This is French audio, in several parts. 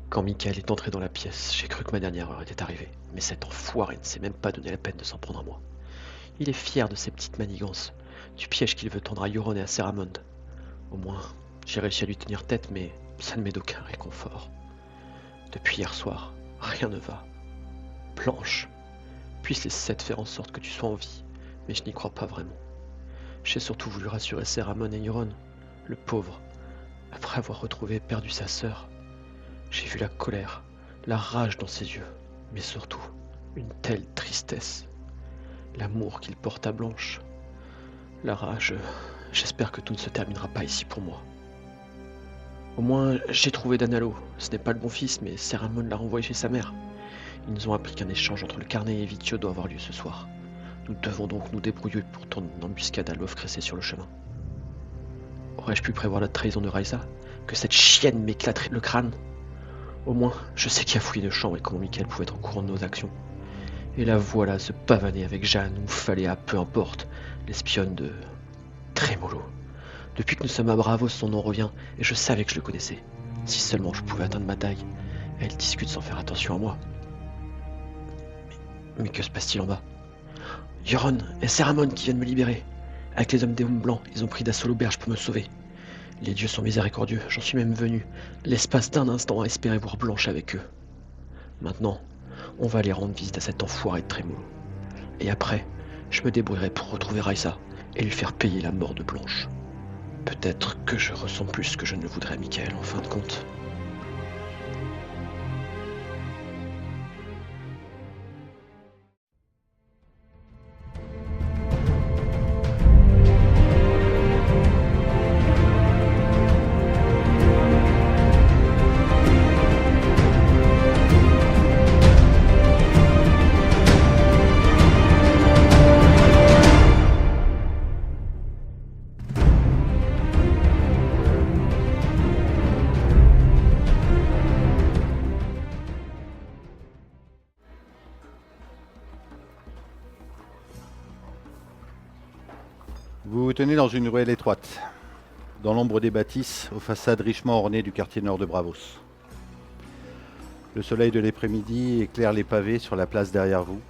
Quand Michael est entré dans la pièce, j'ai cru que ma dernière heure était arrivée. Mais cet enfoiré ne s'est même pas donné la peine de s'en prendre à moi. Il est fier de ses petites manigances, du piège qu'il veut tendre à Euron et à Ceramond. Au moins, j'ai réussi à lui tenir tête, mais ça ne m'est d'aucun réconfort. Depuis hier soir, rien ne va. Blanche, puisse les sept faire en sorte que tu sois en vie, mais je n'y crois pas vraiment. J'ai surtout voulu rassurer Ceramon et Euron, le pauvre. Après avoir retrouvé et perdu sa sœur, j'ai vu la colère, la rage dans ses yeux, mais surtout une telle tristesse. L'amour qu'il porte à Blanche. La rage, j'espère que tout ne se terminera pas ici pour moi. Au moins, j'ai trouvé Danalo. Ce n'est pas le bon fils, mais Ceramon l'a renvoyé chez sa mère. Ils nous ont appris qu'un échange entre le carnet et Vitio doit avoir lieu ce soir. Nous devons donc nous débrouiller pour tendre une embuscade à l'œuf cressé sur le chemin. Aurais-je pu prévoir la trahison de Raisa? Que cette chienne m'éclaterait le crâne? Au moins, je sais qui a fouillé nos chambres et comment Michael pouvait être au courant de nos actions. Et la voilà se pavaner avec Jeanne ou Faléa, peu importe, l'espionne de Trémolo. Depuis que nous sommes à Bravos, son nom revient, et je savais que je le connaissais. Si seulement je pouvais atteindre ma taille. Elle discute sans faire attention à moi. Mais que se passe-t-il en bas? Euron et Ceramon qui viennent me libérer. Avec les hommes des Hommes Blancs, ils ont pris d'assaut l'auberge pour me sauver. Les dieux sont miséricordieux, j'en suis même venu, l'espace d'un instant, à espérer voir Blanche avec eux. Maintenant, on va aller rendre visite à cet enfoiré de Trémolo. Et après, je me débrouillerai pour retrouver Raisa et lui faire payer la mort de Blanche. Peut-être que je ressens plus que je ne le voudrais à Michael en fin de compte. Vous vous tenez dans une ruelle étroite, dans l'ombre des bâtisses, aux façades richement ornées du quartier nord de Bravos. Le soleil de l'après-midi éclaire les pavés sur la place derrière vous.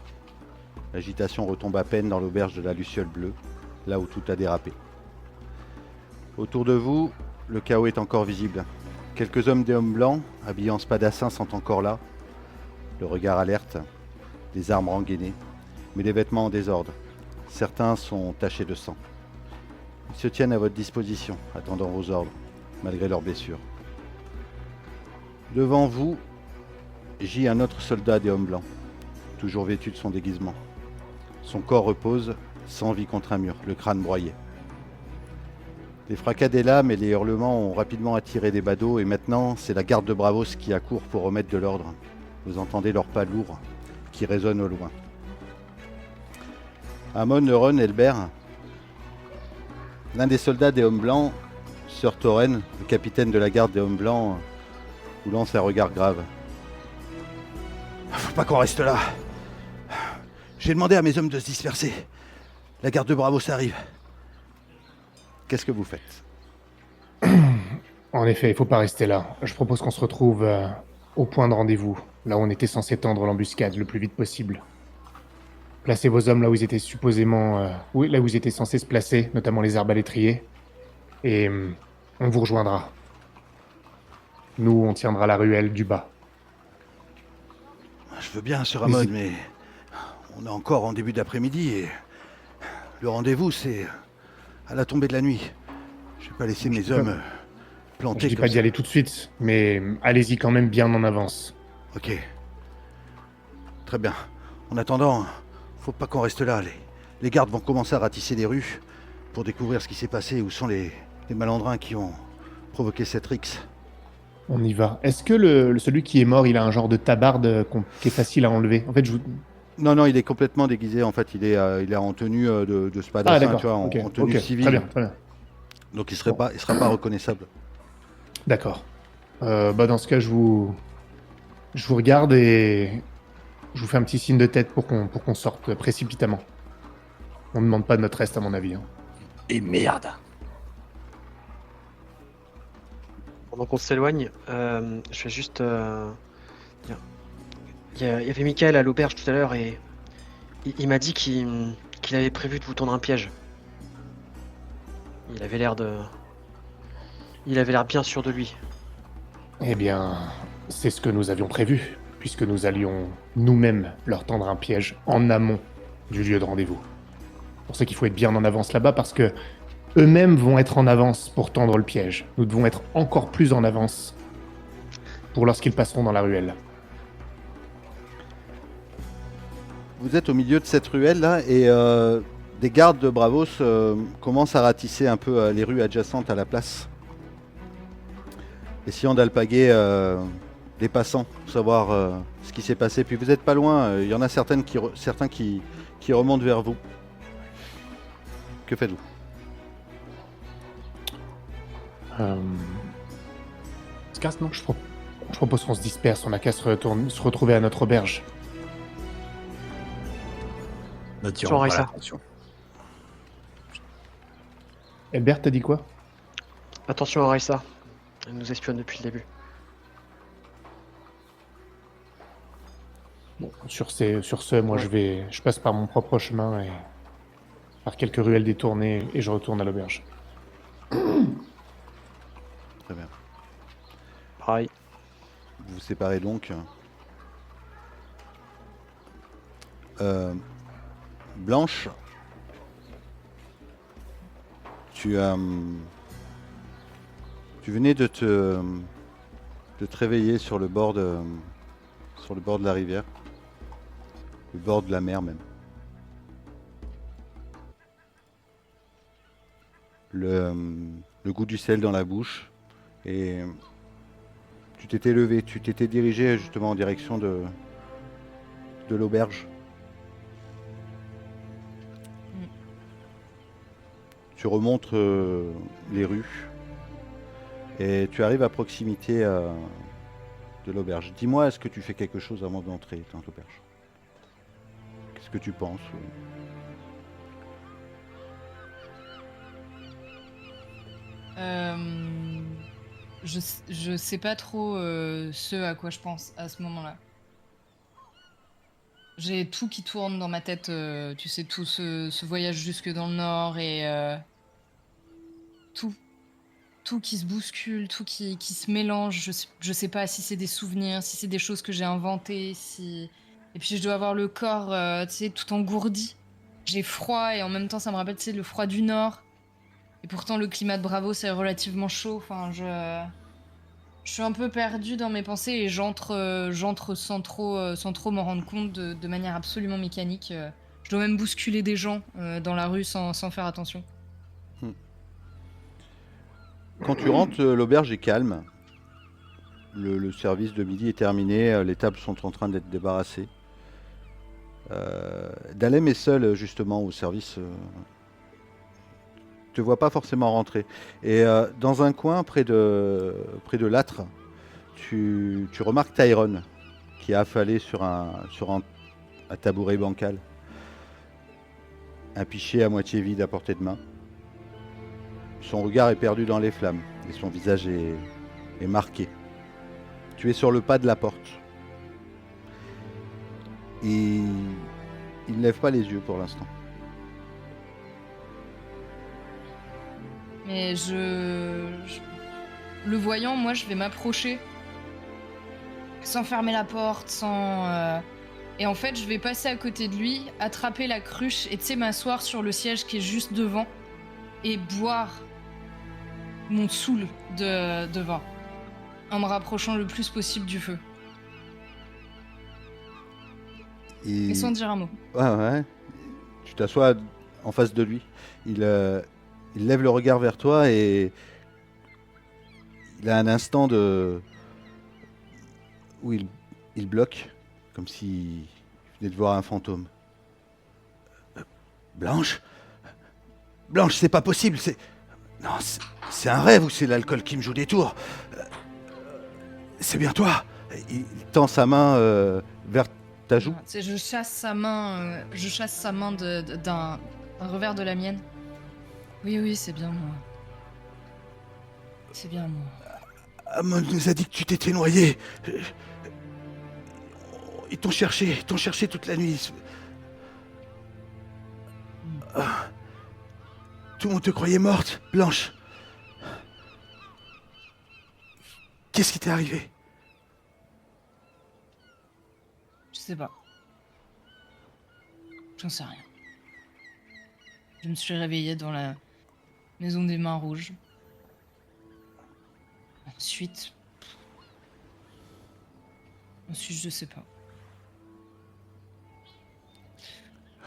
L'agitation retombe à peine dans l'auberge de la Luciole Bleue, là où tout a dérapé. Autour de vous, le chaos est encore visible. Quelques hommes des Hommes Blancs, habillés en spadassins, sont encore là, le regard alerte, des armes rengainées, mais des vêtements en désordre. Certains sont tachés de sang. Ils se tiennent à votre disposition, attendant vos ordres, malgré leurs blessures. Devant vous gît un autre soldat des Hommes Blancs, toujours vêtu de son déguisement. Son corps repose, sans vie contre un mur, le crâne broyé. Les fracas des lames et les hurlements ont rapidement attiré des badauds et maintenant, c'est la garde de Bravos qui accourt pour remettre de l'ordre. Vous entendez leurs pas lourds qui résonnent au loin. Amon, Euron, Elbert, l'un des soldats des Hommes Blancs, Sir Thoren, le capitaine de la garde des Hommes Blancs, vous lance un regard grave. Faut pas qu'on reste là. J'ai demandé à mes hommes de se disperser. La garde de Bravos arrive. Qu'est-ce que vous faites? En effet, il faut pas rester là. Je propose qu'on se retrouve au point de rendez-vous, là où on était censé tendre l'embuscade le plus vite possible. Placez vos hommes là où ils étaient supposément... oui, là où ils étaient censés se placer, notamment les arbalétriers. Et on vous rejoindra. Nous, on tiendra la ruelle du bas. Je veux bien, Sir Amon, mais on est encore en début d'après-midi et le rendez-vous, c'est à la tombée de la nuit. Je vais pas laisser mes hommes plantés. Je dis pas d'y aller tout de suite, mais allez-y quand même bien en avance. Ok. Très bien. En attendant, faut pas qu'on reste là. Les gardes vont commencer à ratisser les rues pour découvrir ce qui s'est passé, où sont les malandrins qui ont provoqué cette rixe. On y va. Est-ce que celui qui est mort, il a un genre de tabarde qui est facile à enlever? En fait, Non, il est complètement déguisé. En fait, il est en tenue de spadassin, tu vois, en tenue civile. Très bien. Donc, il sera pas reconnaissable. D'accord. Dans ce cas, je vous regarde et je vous fais un petit signe de tête pour qu'on sorte précipitamment. On ne demande pas de notre reste, à mon avis. Hein. Et merde. Pendant qu'on s'éloigne, je vais juste dire. Il y avait Michael à l'auberge tout à l'heure et il m'a dit qu'il avait prévu de vous tendre un piège. Il avait l'air bien sûr de lui. Eh bien, c'est ce que nous avions prévu, puisque nous allions nous-mêmes leur tendre un piège en amont du lieu de rendez-vous. Pour ça qu'il faut être bien en avance là-bas, parce que eux-mêmes vont être en avance pour tendre le piège. Nous devons être encore plus en avance pour lorsqu'ils passeront dans la ruelle. Vous êtes au milieu de cette ruelle là et des gardes de Bravos commencent à ratisser un peu les rues adjacentes à la place. Essayant d'alpaguer des passants pour savoir ce qui s'est passé. Puis vous n'êtes pas loin, il y en a certains qui remontent vers vous. Que faites-vous? Se casse, non, je propose qu'on se disperse, on n'a qu'à se retrouver à notre auberge. N'attirons pas Raissa. l'attention. Elbert, t'as dit quoi? Attention à Raissa. Elle nous espionne depuis le début. Bon, sur ce, moi Ouais. je passe par mon propre chemin et par quelques ruelles détournées et je retourne à l'auberge. Très bien. Pareil. Vous vous séparez donc. Blanche, tu venais de te réveiller sur le bord de la rivière, le bord de la mer même. Le goût du sel dans la bouche et tu t'étais levé, tu t'étais dirigé justement en direction de l'auberge. Tu remontes les rues et tu arrives à proximité de l'auberge. Dis-moi, est-ce que tu fais quelque chose avant d'entrer dans l'auberge? Qu'est-ce que tu penses? Je sais pas trop ce à quoi je pense à ce moment-là. J'ai tout qui tourne dans ma tête, tu sais, tout ce voyage jusque dans le nord et tout qui se bouscule, tout qui se mélange. Je sais pas si c'est des souvenirs, si c'est des choses que j'ai inventées, si... Et puis je dois avoir le corps, tu sais, tout engourdi. J'ai froid et en même temps ça me rappelle, tu sais, le froid du nord. Et pourtant le climat de Bravo c'est relativement chaud. Enfin, je suis un peu perdue dans mes pensées et j'entre sans trop m'en rendre compte de manière absolument mécanique. Je dois même bousculer des gens dans la rue sans faire attention. Quand tu rentres, l'auberge est calme. Le service de midi est terminé, les tables sont en train d'être débarrassées. Dalem est seul justement au service. Te vois pas forcément rentrer. Et dans un coin près de l'âtre, tu remarques Tyrone qui est affalé sur un tabouret bancal. Un pichet à moitié vide à portée de main. Son regard est perdu dans les flammes et son visage est marqué. Tu es sur le pas de la porte. Et il ne lève pas les yeux pour l'instant. Mais le voyant, moi, je vais m'approcher sans fermer la porte, sans... Et en fait, je vais passer à côté de lui, attraper la cruche et, tu sais, m'asseoir sur le siège qui est juste devant et boire mon soul de vin en me rapprochant le plus possible du feu. Et sans dire un mot. Ouais. Tu t'assois en face de lui. Il lève le regard vers toi et il a un instant où il bloque, comme s'il venait de voir un fantôme. Blanche, c'est pas possible. Non, c'est un rêve ou c'est l'alcool qui me joue des tours? C'est bien toi. Il tend sa main vers ta joue. Tu sais, je chasse sa main d'un revers de la mienne. Oui, c'est bien moi. C'est bien moi. Amon nous a dit que tu t'étais noyé. Ils t'ont cherché toute la nuit. Tout le monde te croyait morte, Blanche. Qu'est-ce qui t'est arrivé? Je sais pas. J'en sais rien. Je me suis réveillée dans la maison des mains rouges. Ensuite, je sais pas.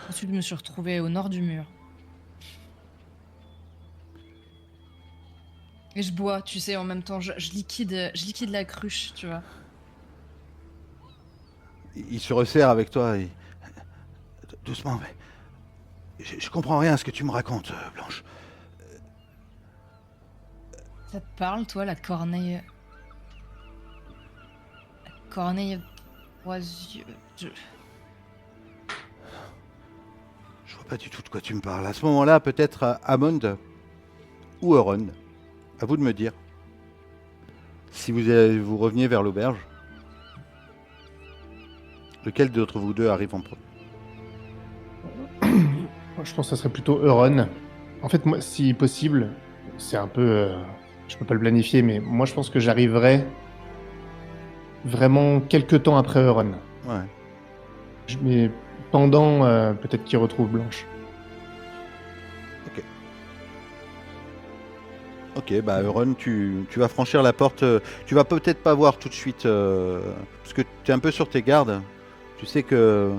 Ensuite, je me suis retrouvée au nord du mur. Et je bois, tu sais, en même temps, je liquide la cruche, tu vois. Il se resserre avec toi et... Doucement, mais... Je comprends rien à ce que tu me racontes, Blanche. Ça te parle, toi, la corneille... La corneille à trois yeux... Je vois pas du tout de quoi tu me parles. À ce moment-là, peut-être Amond ou Euron. À vous de me dire. Si vous reveniez vers l'auberge, lequel d'entre vous deux arrive en premier? Moi, je pense que ça serait plutôt Euron. En fait, moi, si possible, c'est un peu... je peux pas le planifier, mais moi, je pense que j'arriverai vraiment quelques temps après Euron. Ouais. Mais pendant, peut-être qu'il retrouve Blanche. Ok, bah Euron, tu vas franchir la porte. Tu vas peut-être pas voir tout de suite, parce que tu es un peu sur tes gardes. Tu sais que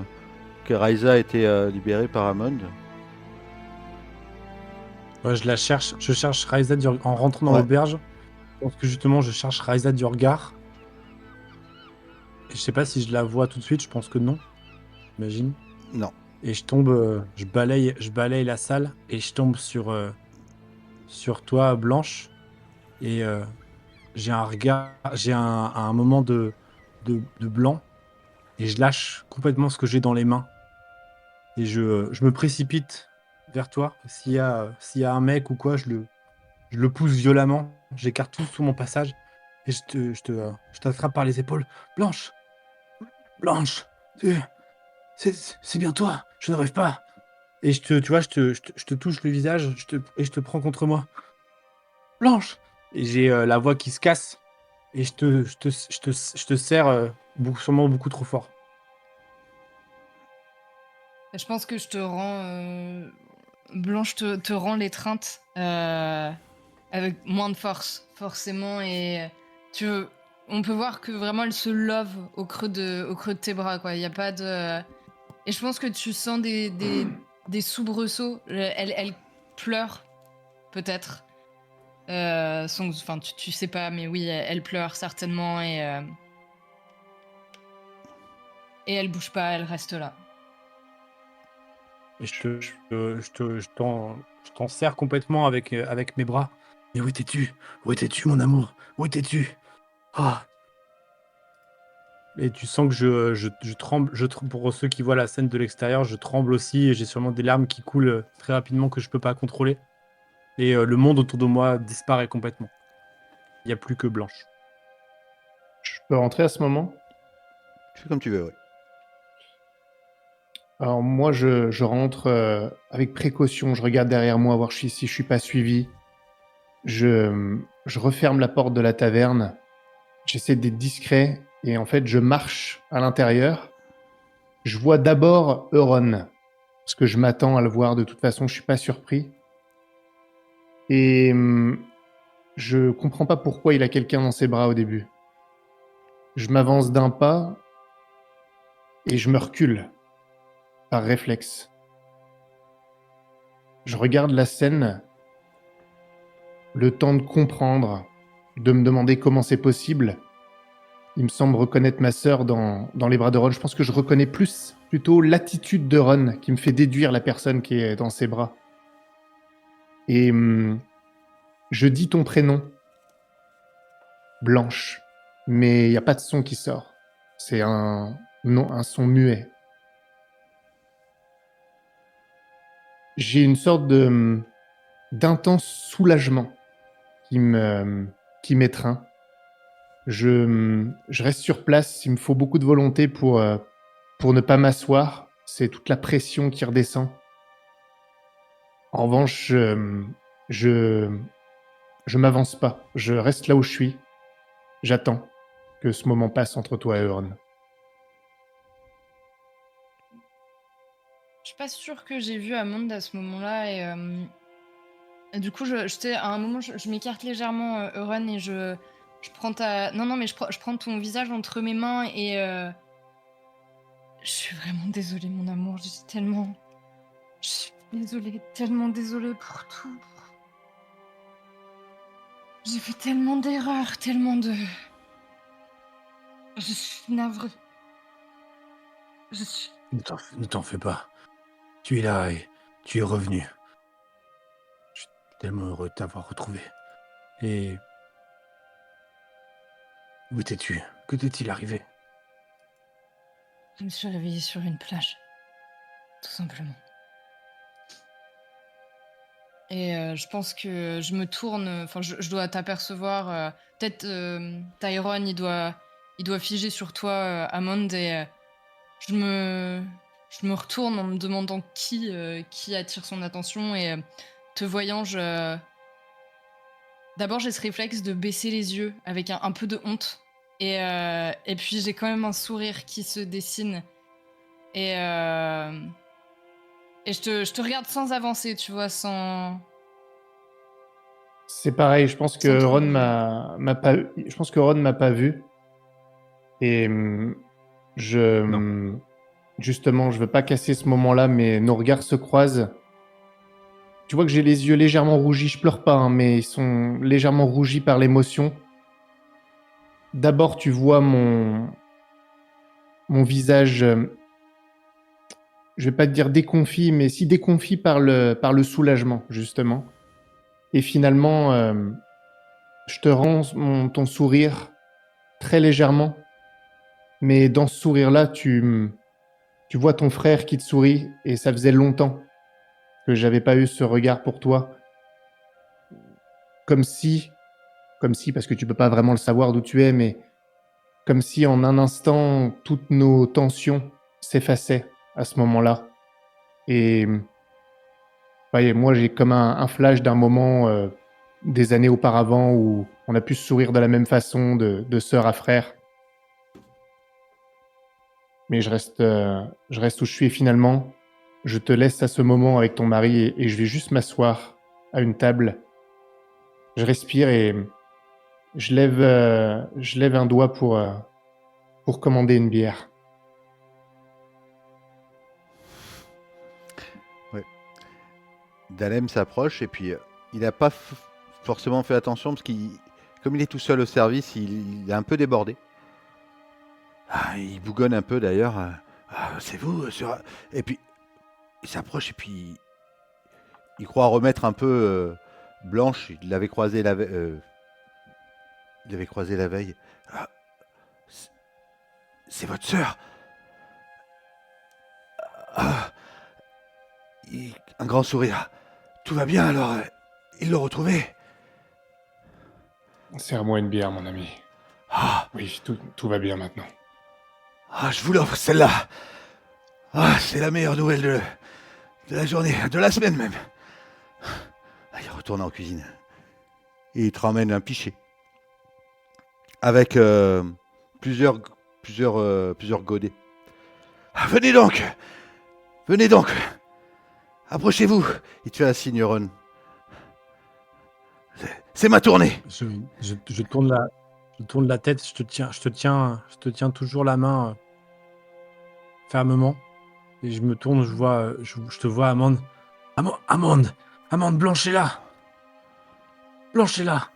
Raiza a été libérée par Amond. Ouais, je la cherche. Je cherche Raiza en rentrant dans Ouais. l'auberge. Je pense que justement, je cherche Raiza du regard. Et je sais pas si je la vois tout de suite. Je pense que non. J'imagine. Non. Et je tombe, je balaye la salle et je tombe sur toi, Blanche. Et j'ai un regard, un moment de blanc. Et je lâche complètement ce que j'ai dans les mains. Et je me précipite vers toi. S'il y a un mec ou quoi, je le pousse violemment. J'écarte tout sous mon passage. Et je t'attrape par les épaules. Blanche! Blanche! C'est bien toi! Je ne rêve pas! Et tu vois, je te touche le visage et je te prends contre moi. Blanche! Et j'ai la voix qui se casse. Et je te serre sûrement beaucoup trop fort. Je pense que je te rends... Blanche te rend l'étreinte avec moins de force, forcément, et on peut voir que vraiment elle se love au creux de tes bras, quoi. Il y a pas de... Et je pense que tu sens des soubresauts. Elle pleure, peut-être. Enfin, tu sais pas, mais oui, elle pleure certainement, et elle bouge pas, elle reste là. Et je t'en serre complètement avec mes bras. Mais où étais-tu? Où étais-tu, mon amour? Où étais-tu? Ah! Et tu sens que je tremble. Pour ceux qui voient la scène de l'extérieur, je tremble aussi et j'ai sûrement des larmes qui coulent très rapidement que je peux pas contrôler. Et le monde autour de moi disparaît complètement. Il n'y a plus que Blanche. Je peux rentrer à ce moment? Fais comme tu veux, ouais. Alors moi, je rentre avec précaution. Je regarde derrière moi, voir si je suis pas suivi. Je referme la porte de la taverne. J'essaie d'être discret. Et en fait, je marche à l'intérieur. Je vois d'abord Euron. Parce que je m'attends à le voir. De toute façon, je suis pas surpris. Et je comprends pas pourquoi il a quelqu'un dans ses bras au début. Je m'avance d'un pas et je me recule par réflexe. Je regarde la scène, le temps de comprendre, de me demander comment c'est possible. Il me semble reconnaître ma sœur dans les bras de Ron. Je pense que je reconnais plutôt l'attitude de Ron qui me fait déduire la personne qui est dans ses bras. Et je dis ton prénom, Blanche, mais il n'y a pas de son qui sort. C'est un son muet. J'ai une sorte d'intense soulagement qui m'étreint. Je reste sur place. Il me faut beaucoup de volonté pour ne pas m'asseoir. C'est toute la pression qui redescend. En revanche, je, je m'avance pas. Je reste là où je suis. J'attends que ce moment passe entre toi et Euron. Je suis pas sûre que j'ai vu Amand à ce moment-là et du coup, à un moment, je m'écarte légèrement, Euron, et je prends ta... Non, non, mais je prends ton visage entre mes mains et... Je suis vraiment désolée, mon amour. Je suis tellement... Je suis désolée, tellement désolée pour tout. J'ai fait tellement d'erreurs, tellement de... Je suis navrée. Je suis... Ne t'en fais pas. Tu es là et tu es revenu. Je suis tellement heureux de t'avoir retrouvé. Et... Où étais-tu? Que t'est-il arrivé? Je me suis réveillée sur une plage. Tout simplement. Et je pense que je me tourne... Enfin, je dois t'apercevoir. Peut-être Tyrone, il doit figer sur toi, Amand, et je me retourne en me demandant qui attire son attention, et te voyant, d'abord j'ai ce réflexe de baisser les yeux avec un peu de honte, et puis j'ai quand même un sourire qui se dessine, et je te regarde sans avancer, tu vois, sans C'est pareil. Je pense sans que trop Ron bouger. m'a pas. Je pense que Ron m'a pas vu. Et Non. justement, je veux pas casser ce moment-là, mais nos regards se croisent. Tu vois que j'ai les yeux légèrement rougis. Je pleure pas, hein, mais ils sont légèrement rougis par l'émotion. D'abord, tu vois mon visage, je vais pas te dire déconfit, mais si déconfit par le soulagement, justement. Et finalement, je te rends ton sourire très légèrement, mais dans ce sourire-là, tu vois ton frère qui te sourit, et ça faisait longtemps que j'avais pas eu ce regard pour toi. Comme si, parce que tu peux pas vraiment le savoir d'où tu es, mais comme si en un instant, toutes nos tensions s'effaçaient à ce moment-là. Et ouais, moi, j'ai comme un flash d'un moment des années auparavant où on a pu se sourire de la même façon, de sœur à frère. Mais je reste où je suis, et finalement. Je te laisse à ce moment avec ton mari, et je vais juste m'asseoir à une table. Je respire et je lève un doigt pour commander une bière. Ouais. Dalem s'approche et puis il n'a pas forcément fait attention parce comme il est tout seul au service, il est un peu débordé. Ah, il bougonne un peu d'ailleurs. Ah, c'est vous, sur... Et puis il s'approche et puis il croit remettre un peu Blanche. Il l'avait croisé il l'avait croisé la veille. Ah, c'est votre sœur. Ah, un grand sourire. Tout va bien alors. Il l'a retrouvé. Serre-moi une bière, mon ami. Ah, Oui, tout va bien maintenant. je vous l'offre celle-là. Ah, c'est la meilleure nouvelle de la journée, de la semaine même. Ah, il retourne en cuisine. Et il te ramène un pichet. Avec plusieurs godets. Ah, venez donc. Venez donc. Approchez-vous. Il te fait un signe, Ron. C'est ma tournée. Je tourne la tête, je te tiens toujours la main fermement. Et je me tourne, je te vois, Amande. Amande, Blanche est là. Blanche est là.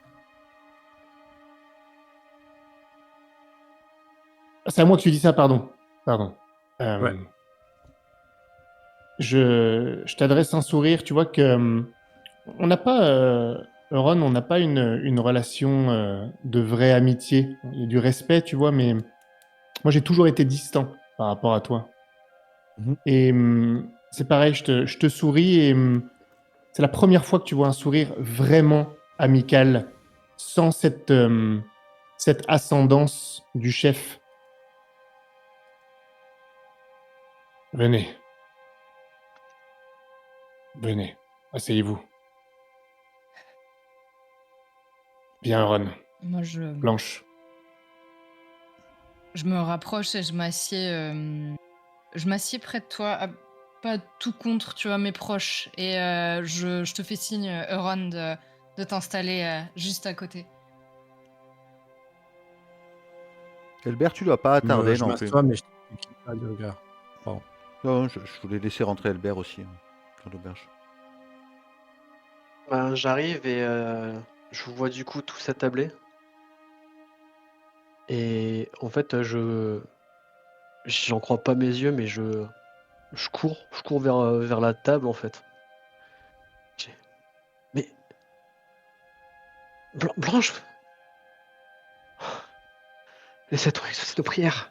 C'est à moi que tu dis ça, pardon. Pardon. Ouais. Je t'adresse un sourire, tu vois que on n'a pas, Ron, on n'a pas une relation de vraie amitié. Il y a du respect, tu vois, mais moi j'ai toujours été distant par rapport à toi. Mhm. Et c'est pareil, je te souris, et c'est la première fois que tu vois un sourire vraiment amical, sans cette cette ascendance du chef. Venez. Venez. Asseyez-vous. Viens, Ron. Moi, Blanche. je me rapproche et je m'assieds près de toi, pas tout contre, tu vois, mes proches. Et je te fais signe, Euron, de t'installer juste à côté. Elbert, tu dois pas tarder Je non plus. m'assois, mais je ne quitte pas du regard. Pardon. Non, je voulais laisser rentrer Elbert aussi, dans l'auberge. Ben, j'arrive et je vous vois du coup tous attablés. Et en fait, j'en crois pas mes yeux, mais je cours vers la table en fait. Mais Blanche, laissez-toi exaucer nos prières.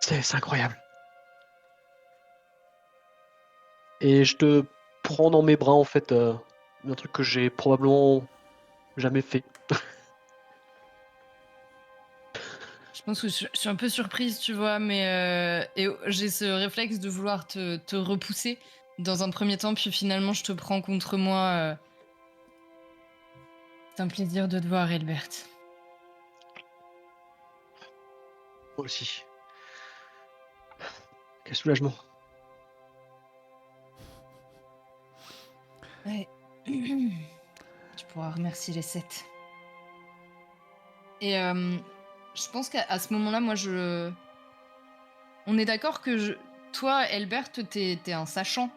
C'est incroyable. Et je te prends dans mes bras en fait, un truc que j'ai probablement jamais fait. Je pense que je suis un peu surprise, tu vois, mais et j'ai ce réflexe de vouloir te repousser dans un premier temps, puis finalement je te prends contre moi. C'est un plaisir de te voir, Elbert. Moi aussi. Quel soulagement. Ouais. Tu pourras remercier les 7. Et je pense qu'à ce moment-là, moi, on est d'accord que toi, Elbert, t'es un sachant.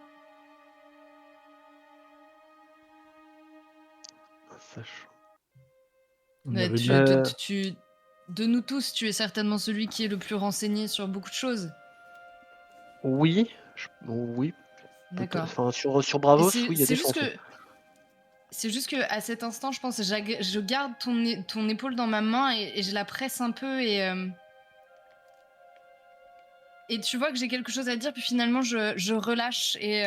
Sachant. On Mais est tu, rudis. de nous tous, tu es certainement celui qui est le plus renseigné sur beaucoup de choses. Oui, oui, peut-être. D'accord. Enfin, sur Et Bravos, oui, il y a c'est des juste chances. que c'est juste que à cet instant, je pense, je garde ton épaule dans ma main et je la presse un peu et tu vois que j'ai quelque chose à dire, puis finalement je relâche et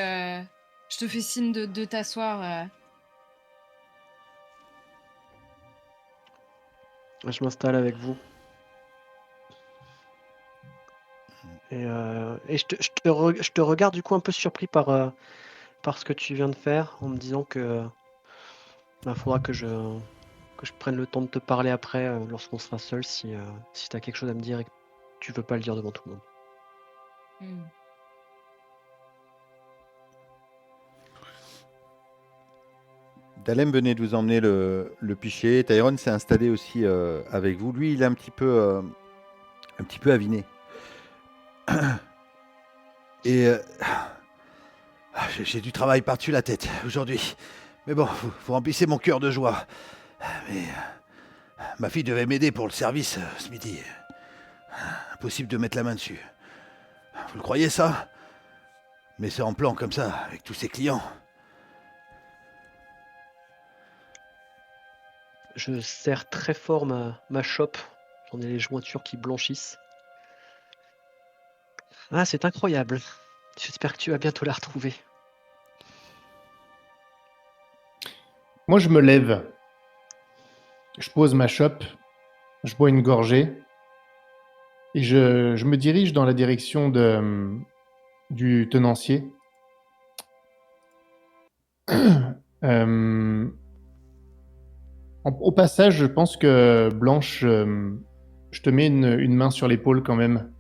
je te fais signe de t'asseoir. Je m'installe avec vous. Et je te regarde du coup un peu surpris par ce que tu viens de faire, en me disant que faudra que je prenne le temps de te parler après, lorsqu'on sera seul, si tu as quelque chose à me dire et que tu veux pas le dire devant tout le monde. Hmm. Dalem venait de vous emmener le pichet. Tyrone s'est installé aussi avec vous. Lui, il est un petit peu aviné. Et j'ai du travail par-dessus la tête aujourd'hui. Mais bon, vous remplissez mon cœur de joie. Mais ma fille devait m'aider pour le service ce midi. Impossible de mettre la main dessus. Vous le croyez ça? Mais c'est en plan comme ça, avec tous ses clients. Je serre très fort ma chope. J'en ai les jointures qui blanchissent. Ah, c'est incroyable. J'espère que tu vas bientôt la retrouver. Moi, je me lève. Je pose ma chope. Je bois une gorgée. Et je me dirige dans la direction du tenancier. Euh, au passage, je pense que Blanche, je te mets une main sur l'épaule quand même.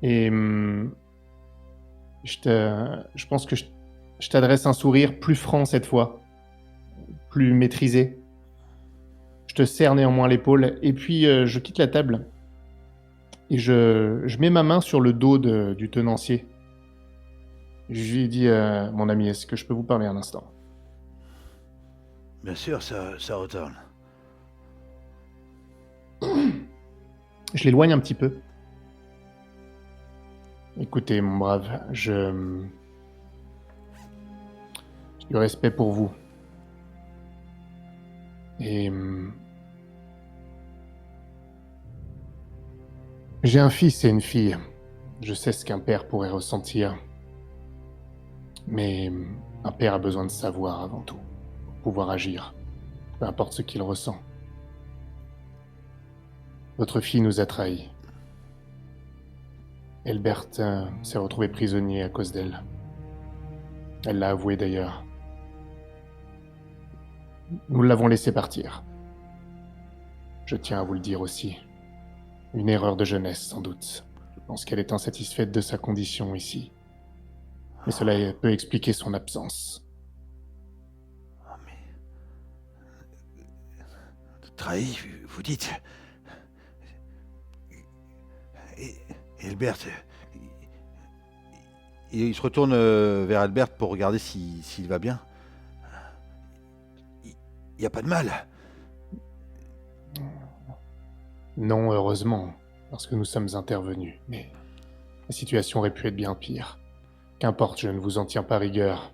Et je pense que je t'adresse un sourire plus franc cette fois, plus maîtrisé. Je te serre néanmoins l'épaule et puis je quitte la table et je mets ma main sur le dos du tenancier. Je lui dis, mon ami, est-ce que je peux vous parler un instant? Bien sûr, ça retourne. Je l'éloigne un petit peu. Écoutez, mon brave, j'ai du respect pour vous. Et j'ai un fils et une fille. Je sais ce qu'un père pourrait ressentir. Mais un père a besoin de savoir avant tout, pour pouvoir agir, peu importe ce qu'il ressent. Votre fille nous a trahis. Elbert s'est retrouvé prisonnier à cause d'elle. Elle l'a avoué d'ailleurs. Nous l'avons laissé partir. Je tiens à vous le dire aussi. Une erreur de jeunesse, sans doute. Je pense qu'elle est insatisfaite de sa condition ici. Mais cela peut expliquer son absence. Oh, mais... Trahi, vous dites... Et Albert... Il se retourne vers Albert pour regarder s'il va bien. Il n'y a pas de mal. Non, heureusement, parce que nous sommes intervenus. Mais la situation aurait pu être bien pire. Qu'importe, je ne vous en tiens pas rigueur.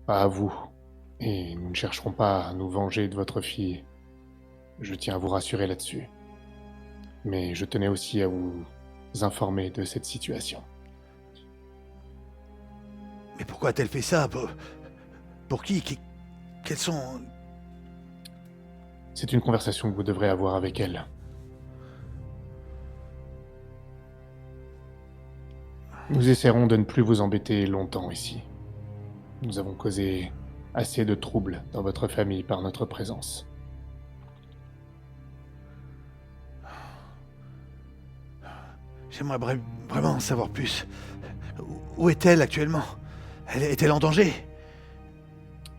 Pas à vous. Et nous ne chercherons pas à nous venger de votre fille. Je tiens à vous rassurer là-dessus. Mais je tenais aussi à vous informer de cette situation. Mais pourquoi a-t-elle fait ça? Pour qui? Quels sont... C'est une conversation que vous devrez avoir avec elle. Nous essaierons de ne plus vous embêter longtemps ici. Nous avons causé assez de troubles dans votre famille par notre présence. J'aimerais vraiment en savoir plus. Où est-elle actuellement? Est-elle en danger?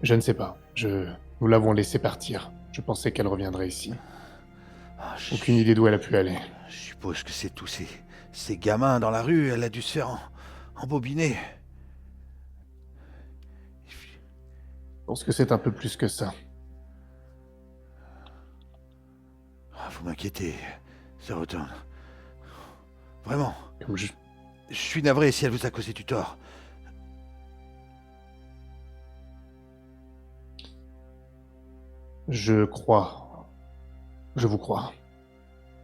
Je ne sais pas. Nous l'avons laissée partir. Je pensais qu'elle reviendrait ici. Aucune idée d'où elle a pu aller. Je suppose que c'est tous ces gamins dans la rue. Elle a dû se faire embobiner. Je pense que c'est un peu plus que ça. Vous m'inquiétez, ça retourne. Vraiment. Comme je... Je suis navré si elle vous a causé du tort. Je crois. Je vous crois.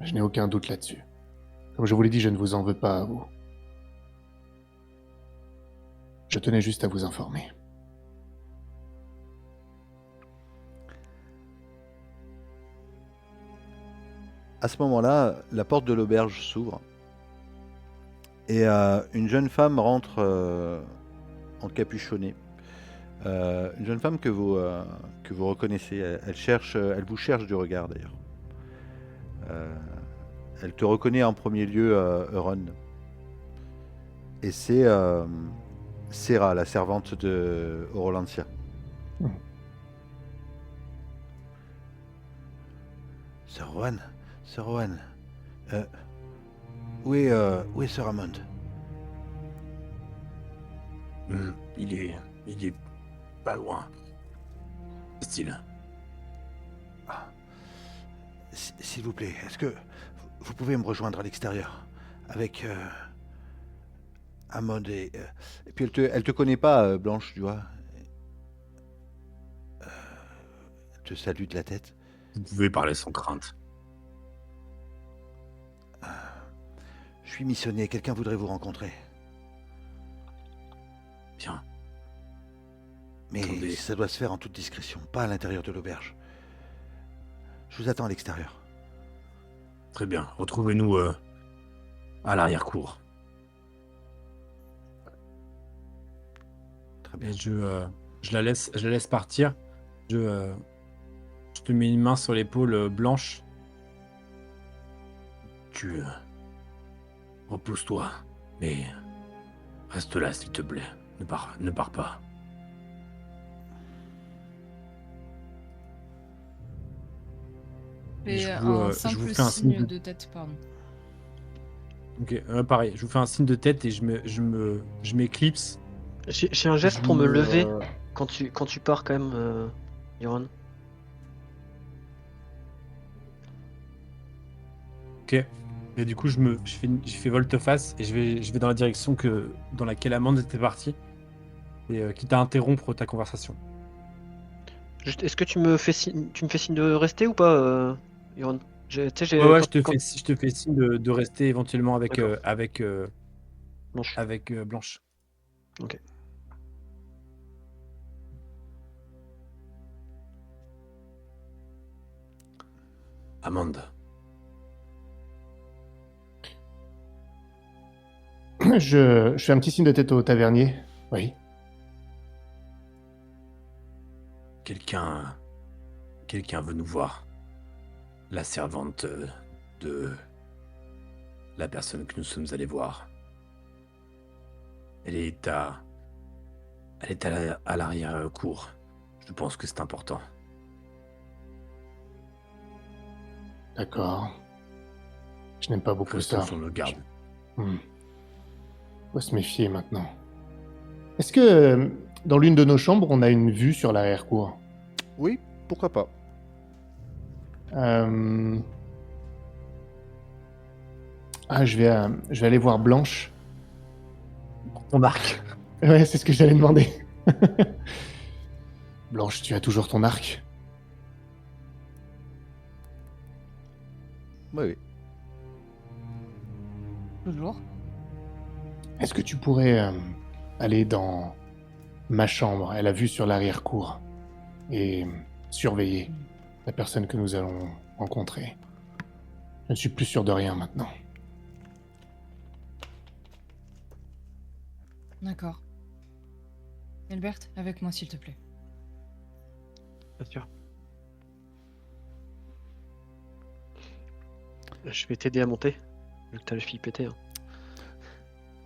Je n'ai aucun doute là-dessus. Comme je vous l'ai dit, je ne vous en veux pas à vous. Je tenais juste à vous informer. À ce moment-là, la porte de l'auberge s'ouvre et une jeune femme rentre encapuchonnée. Une jeune femme que vous reconnaissez. Elle vous cherche du regard d'ailleurs. Elle te reconnaît en premier lieu, Euron. Et c'est Serra, la servante de Orolantia. Sir Rowan, où est Sir Hammond? Il est pas loin. Style. S'il vous plaît, est-ce que vous pouvez me rejoindre à l'extérieur avec Hammond et puis elle te connaît pas, Blanche, tu vois. Elle te salue de la tête. Vous pouvez parler sans crainte. Je suis missionné, quelqu'un voudrait vous rencontrer. Bien. Mais Attendez. ça doit se faire en toute discrétion, pas à l'intérieur de l'auberge. Je vous attends à l'extérieur. Très bien. Retrouvez-nous à l'arrière-cour. Très bien. Et je la laisse partir. Je te mets une main sur l'épaule, Blanche. Tu repousse-toi, mais reste là, s'il te plaît. Ne pars pas. Et Je un vous simple fais un signe signe de tête, pardon. Ok, pareil. Je vous fais un signe de tête et je m'éclipse. J'ai un geste Je pour me me- lever quand tu pars quand même, Yoran. Ok. Et du coup, je fais volte-face et je vais dans la direction dans laquelle Amande était partie. Et quitte à interrompre ta conversation. Juste, est-ce que tu me fais signe de rester ou pas, Yoran? Tu sais, Ouais, quand- je te fais signe de rester éventuellement avec D'accord. Blanche. Blanche. Ok. Amande, Je fais un petit signe de tête au tavernier. Oui. Quelqu'un veut nous voir. La servante de la personne que nous sommes allés voir. Elle est à l'arrière-cour. Je pense que c'est important. D'accord. Je n'aime pas beaucoup ça. Faisons nos gardes. Faut se méfier maintenant. Est-ce que dans l'une de nos chambres, on a une vue sur l'arrière-cour? Oui, pourquoi pas. Je vais aller voir Blanche. On marque. Ouais, c'est ce que j'allais demander. Blanche, tu as toujours ton arc? Oui, oui. Toujours. Est-ce que tu pourrais aller dans ma chambre, elle a vue sur l'arrière-cour, et surveiller la personne que nous allons rencontrer? Je ne suis plus sûr de rien maintenant. D'accord. Albert, avec moi, s'il te plaît. Bien sûr. Je vais t'aider à monter, vu que t'as le fil pété. Hein.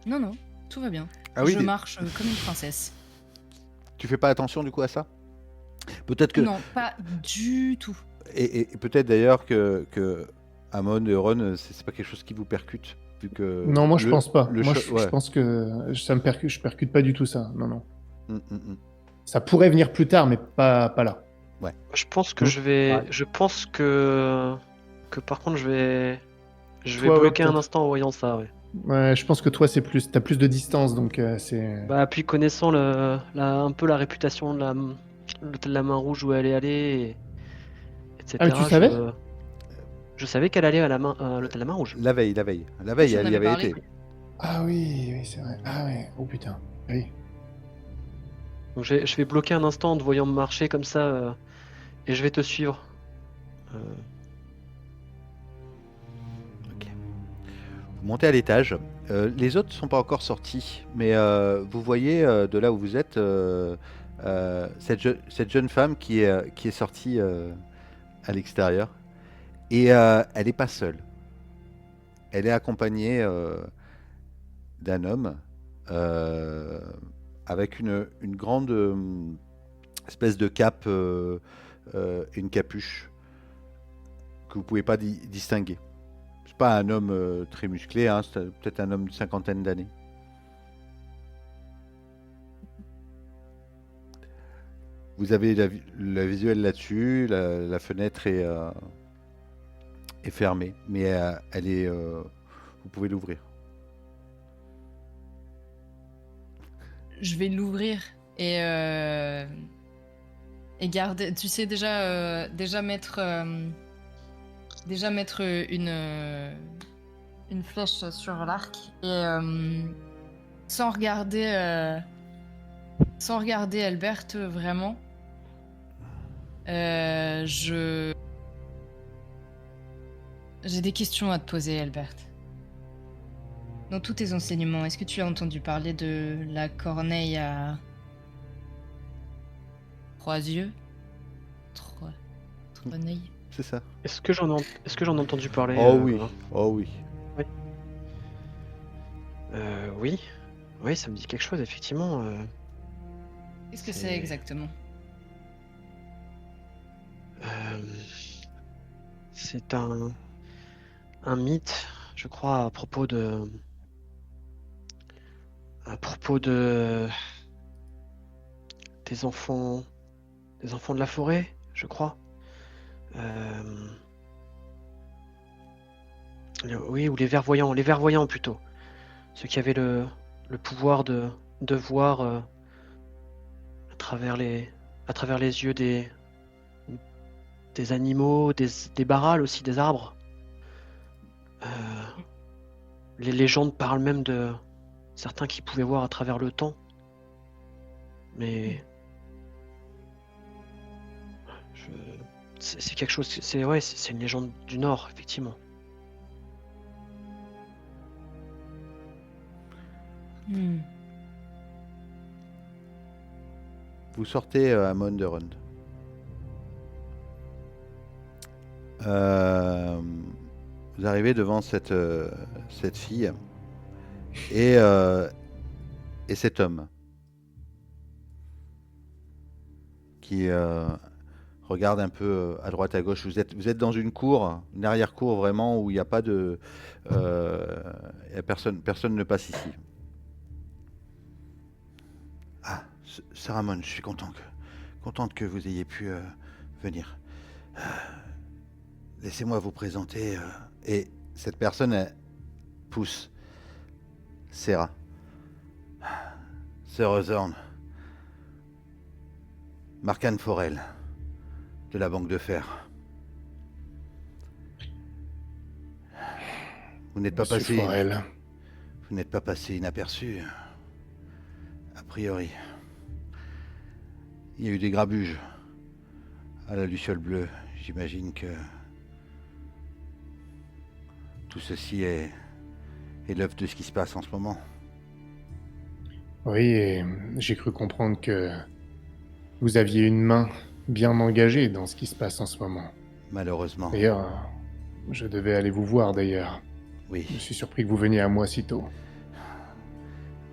Non, tout va bien. Ah oui, Je marche comme une princesse. tu fais pas attention du coup à ça? Peut-être que... Non, pas du tout. Et peut-être d'ailleurs que Amon et Euron, c'est pas quelque chose qui vous percute, vu que... Non, moi je pense pas. le Moi cho- je ouais. pense que ça me percute, je percute pas du tout ça. Non. Mm, mm, mm. Ça pourrait venir plus tard, mais pas là. Je pense que Mm. je vais. Ouais. Je pense que par contre, je vais Toi, ouais, bloquer un peut-être. instant en voyant ça, ouais. Ouais, je pense que toi t'as plus de distance, donc c'est. Bah, puis connaissant un peu la réputation de l'hôtel de la Main Rouge où elle est allée, etc. Ah, mais tu savais? Je savais qu'elle allait à l'hôtel de la Main Rouge. La veille, J'en elle y avais avait parlé. été. Ah oui, c'est vrai. Ah ouais, oh putain. Oui. Donc je vais bloquer un instant en te voyant marcher comme ça, et je vais te suivre. Vous montez à l'étage. Les autres ne sont pas encore sortis, mais vous voyez de là où vous êtes cette jeune femme qui est sortie à l'extérieur. Et elle n'est pas seule. Elle est accompagnée d'un homme avec une grande espèce de cape et une capuche que vous ne pouvez pas distinguer. C'est pas un homme très musclé, hein, c'est peut-être un homme de 50aine d'années. Vous avez la visuelle là-dessus, la fenêtre est fermée, mais elle est, vous pouvez l'ouvrir. Je vais l'ouvrir et garder. Tu sais déjà mettre une flèche sur l'arc et sans regarder Albert vraiment. J'ai des questions à te poser, Albert. Dans tous tes enseignements, est-ce que tu as entendu parler de la corneille à 3 yeux? 3 nez? C'est ça. Est-ce que j'en ai entendu parler? Oh oui, Gauvin oh oui. Oui. Oui, ça me dit quelque chose, effectivement. Qu'est-ce que c'est exactement? C'est un mythe, je crois, à propos de des enfants de la forêt, je crois. Oui, ou les vervoyants plutôt. Ceux qui avaient le pouvoir de voir à travers les yeux des animaux, des barrales aussi, des arbres. Les légendes parlent même de certains qui pouvaient voir à travers le temps. Mais c'est quelque chose, c'est une légende du Nord, effectivement. Hmm. Vous sortez à Monderund. Vous arrivez devant cette fille et cet homme qui regarde un peu à droite à gauche. Vous êtes dans une cour, une arrière-cour vraiment où il n'y a pas de... y a personne ne passe ici. Ah, Saramon, je suis contente que vous ayez pu venir. Laissez-moi vous présenter. Et cette personne elle pousse Serra. Sir Othorn. Marcan Forel, de la Banque de Fer. Vous n'êtes pas Monsieur passé... Forel. Vous n'êtes pas passé inaperçu. A priori. Il y a eu des grabuges à la Luciole Bleue. J'imagine que tout ceci est l'œuvre de ce qui se passe en ce moment. Oui, et j'ai cru comprendre que vous aviez une main bien engagée dans ce qui se passe en ce moment. Malheureusement. D'ailleurs, je devais aller vous voir d'ailleurs. Oui, Je suis surpris que vous veniez à moi si tôt.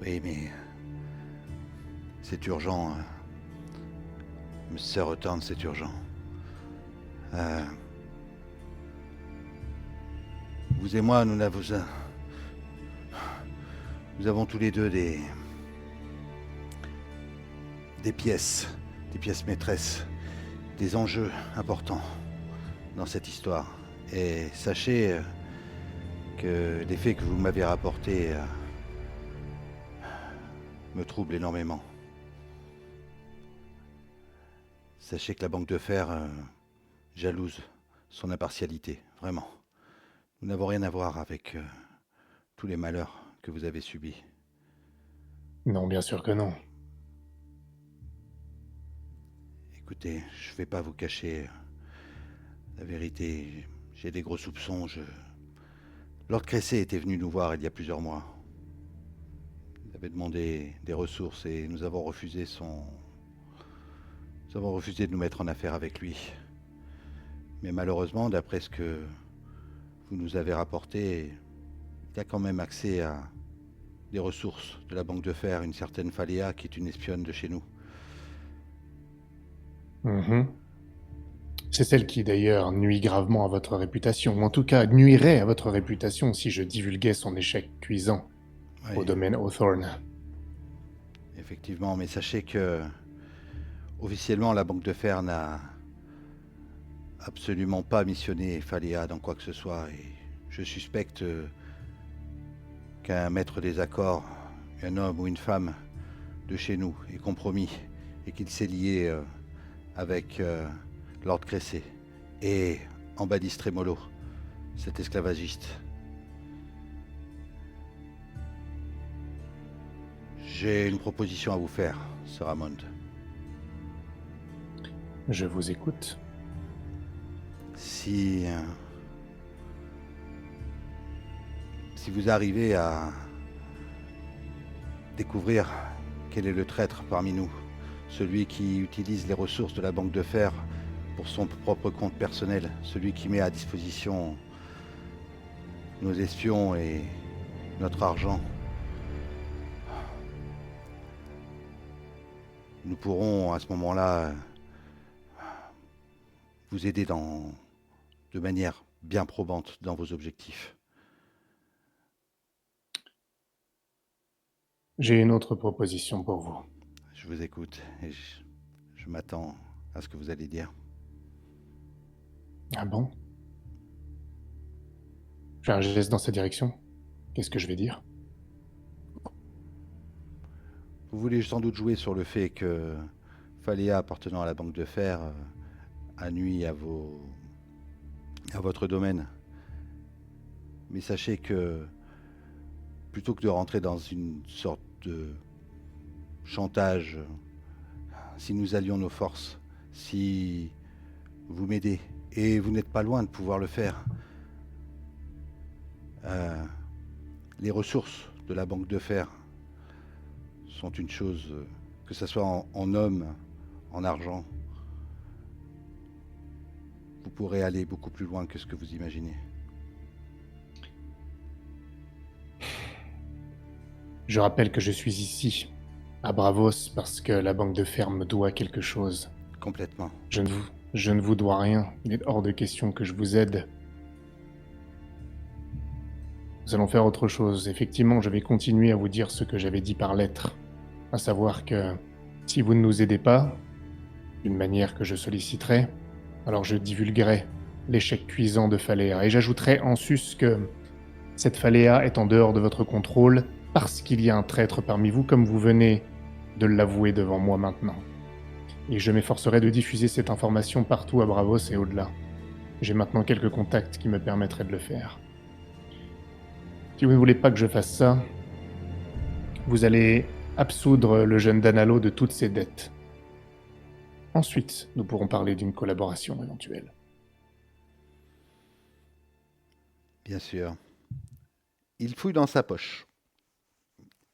oui, mais c'est urgent. Monsieur Othorn, c'est urgent. Vous et moi, nous avons tous les deux des pièces maîtresses, des enjeux importants dans cette histoire. Et sachez que les faits que vous m'avez rapportés me troublent énormément. Sachez que la Banque de Fer jalouse son impartialité, vraiment. Nous n'avons rien à voir avec tous les malheurs que vous avez subis. Non, bien sûr que non. Écoutez, je vais pas vous cacher la vérité. J'ai des gros soupçons. Lord Cressé était venu nous voir il y a plusieurs mois. Il avait demandé des ressources et nous avons refusé de nous mettre en affaire avec lui. Mais malheureusement, d'après ce que vous nous avez rapporté, il a quand même accès à des ressources de la Banque de Fer, une certaine Faléa qui est une espionne de chez nous. Mhm. C'est celle qui d'ailleurs nuit gravement à votre réputation, ou en tout cas nuirait à votre réputation si je divulguais son échec cuisant Oui, au domaine Hawthorne. effectivement, mais sachez que officiellement la Banque de Fer n'a absolument pas missionné Faléa dans quoi que ce soit et je suspecte qu'un maître des accords, un homme ou une femme de chez nous est compromis et qu'il s'est lié avec Lord Cressé et Ambadis Tremolo, cet esclavagiste. J'ai une proposition à vous faire, Sir Hammond. Je vous écoute. Si vous arrivez à découvrir quel est le traître parmi nous, celui qui utilise les ressources de la Banque de Fer pour son propre compte personnel, celui qui met à disposition nos espions et notre argent, nous pourrons à ce moment-là vous aider de manière bien probante dans vos objectifs. J'ai une autre proposition pour vous. Je vous écoute et je m'attends à ce que vous allez dire. Ah bon? J'ai un geste dans cette direction. Qu'est-ce que je vais dire? Vous voulez sans doute jouer sur le fait que Faléa appartenant à la Banque de Fer a nui à votre domaine. Mais sachez que plutôt que de rentrer dans une sorte de chantage, si nous allions nos forces, si vous m'aidez, et vous n'êtes pas loin de pouvoir le faire, les ressources de la Banque de Fer sont une chose, que ce soit en hommes, en argent. Vous pourrez aller beaucoup plus loin que ce que vous imaginez. Je rappelle que je suis ici, à Bravos, parce que la banque de fer me doit quelque chose. Complètement. Je ne vous dois rien. Il est hors de question que je vous aide. Nous allons faire autre chose. Effectivement, je vais continuer à vous dire ce que j'avais dit par lettre. À savoir que si vous ne nous aidez pas, d'une manière que je solliciterai, alors je divulguerai l'échec cuisant de Phaléa. Et j'ajouterai en sus que cette Phaléa est en dehors de votre contrôle parce qu'il y a un traître parmi vous, comme vous venez de l'avouer devant moi maintenant. Et je m'efforcerai de diffuser cette information partout à Bravos et au-delà. J'ai maintenant quelques contacts qui me permettraient de le faire. Si vous ne voulez pas que je fasse ça, vous allez absoudre le jeune Danalo de toutes ses dettes. Ensuite, nous pourrons parler d'une collaboration éventuelle. Bien sûr. Il fouille dans sa poche.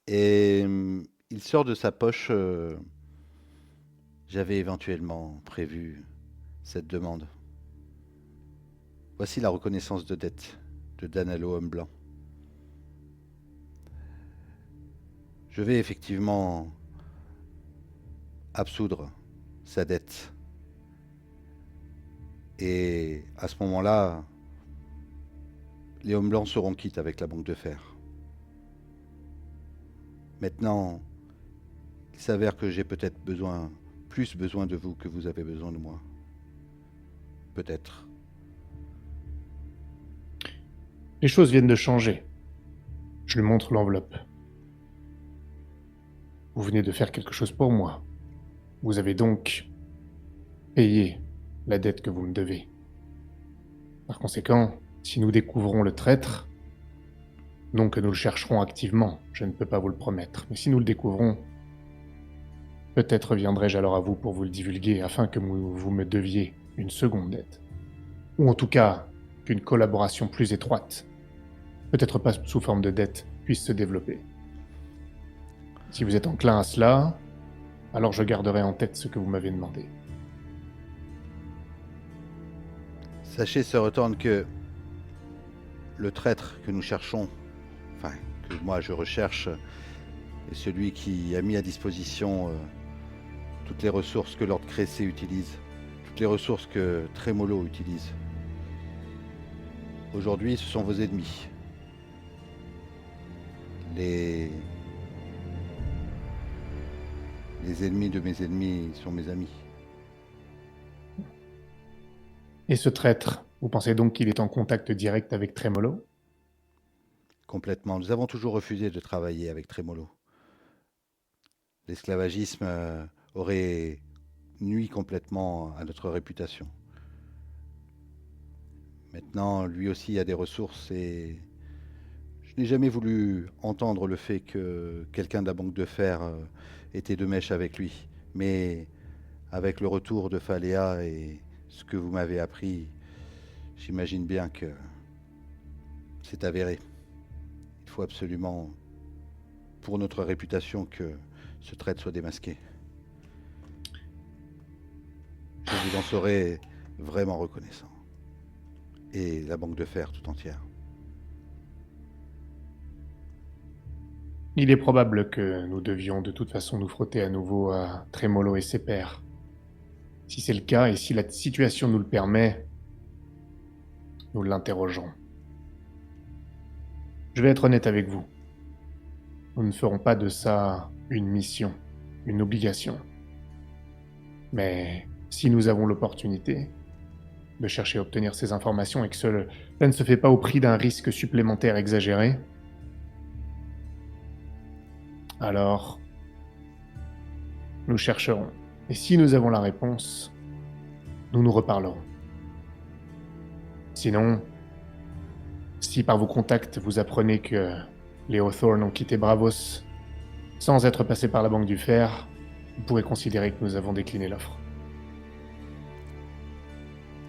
Et il sort de sa poche. J'avais éventuellement prévu cette demande. Voici la reconnaissance de dette de Danalo Homme Blanc. Je vais effectivement absoudre sa dette. Et à ce moment-là, les Hommes Blancs seront quittes avec la banque de fer. Maintenant, il s'avère que j'ai peut-être plus besoin de vous que vous avez besoin de moi. Peut-être. Les choses viennent de changer. Je lui montre l'enveloppe. Vous venez de faire quelque chose pour moi. Vous avez donc payé la dette que vous me devez. Par conséquent, si nous découvrons le traître, non que nous le chercherons activement, je ne peux pas vous le promettre, mais si nous le découvrons, peut-être viendrai-je alors à vous pour vous le divulguer afin que vous me deviez une seconde dette. Ou en tout cas, qu'une collaboration plus étroite, peut-être pas sous forme de dette, puisse se développer. Si vous êtes enclin à cela, alors je garderai en tête ce que vous m'avez demandé. Sachez, Sir Hawthorne, que le traître que nous cherchons, enfin, que moi je recherche, est celui qui a mis à disposition toutes les ressources que Lord Cressé utilise, toutes les ressources que Tremolo utilise. Aujourd'hui, ce sont vos ennemis. Les ennemis de mes ennemis sont mes amis. Et ce traître, vous pensez donc qu'il est en contact direct avec Tremolo ? Complètement. Nous avons toujours refusé de travailler avec Tremolo. L'esclavagisme aurait nui complètement à notre réputation. Maintenant, lui aussi a des ressources et je n'ai jamais voulu entendre le fait que quelqu'un de la banque de fer était de mèche avec lui. Mais avec le retour de Phaléa et ce que vous m'avez appris, j'imagine bien que c'est avéré. Il faut absolument, pour notre réputation, que ce traître soit démasqué. Je vous en serai vraiment reconnaissant. Et la banque de fer tout entière. Il est probable que nous devions de toute façon nous frotter à nouveau à Tremolo et ses pairs. Si c'est le cas, et si la situation nous le permet, nous l'interrogerons. Je vais être honnête avec vous. Nous ne ferons pas de ça une mission, une obligation. Mais si nous avons l'opportunité de chercher à obtenir ces informations et que cela ne se fait pas au prix d'un risque supplémentaire exagéré, alors nous chercherons. Et si nous avons la réponse, nous nous reparlerons. Sinon, si par vos contacts vous apprenez que les Hawthorne ont quitté Bravos sans être passés par la Banque du Fer, vous pourrez considérer que nous avons décliné l'offre.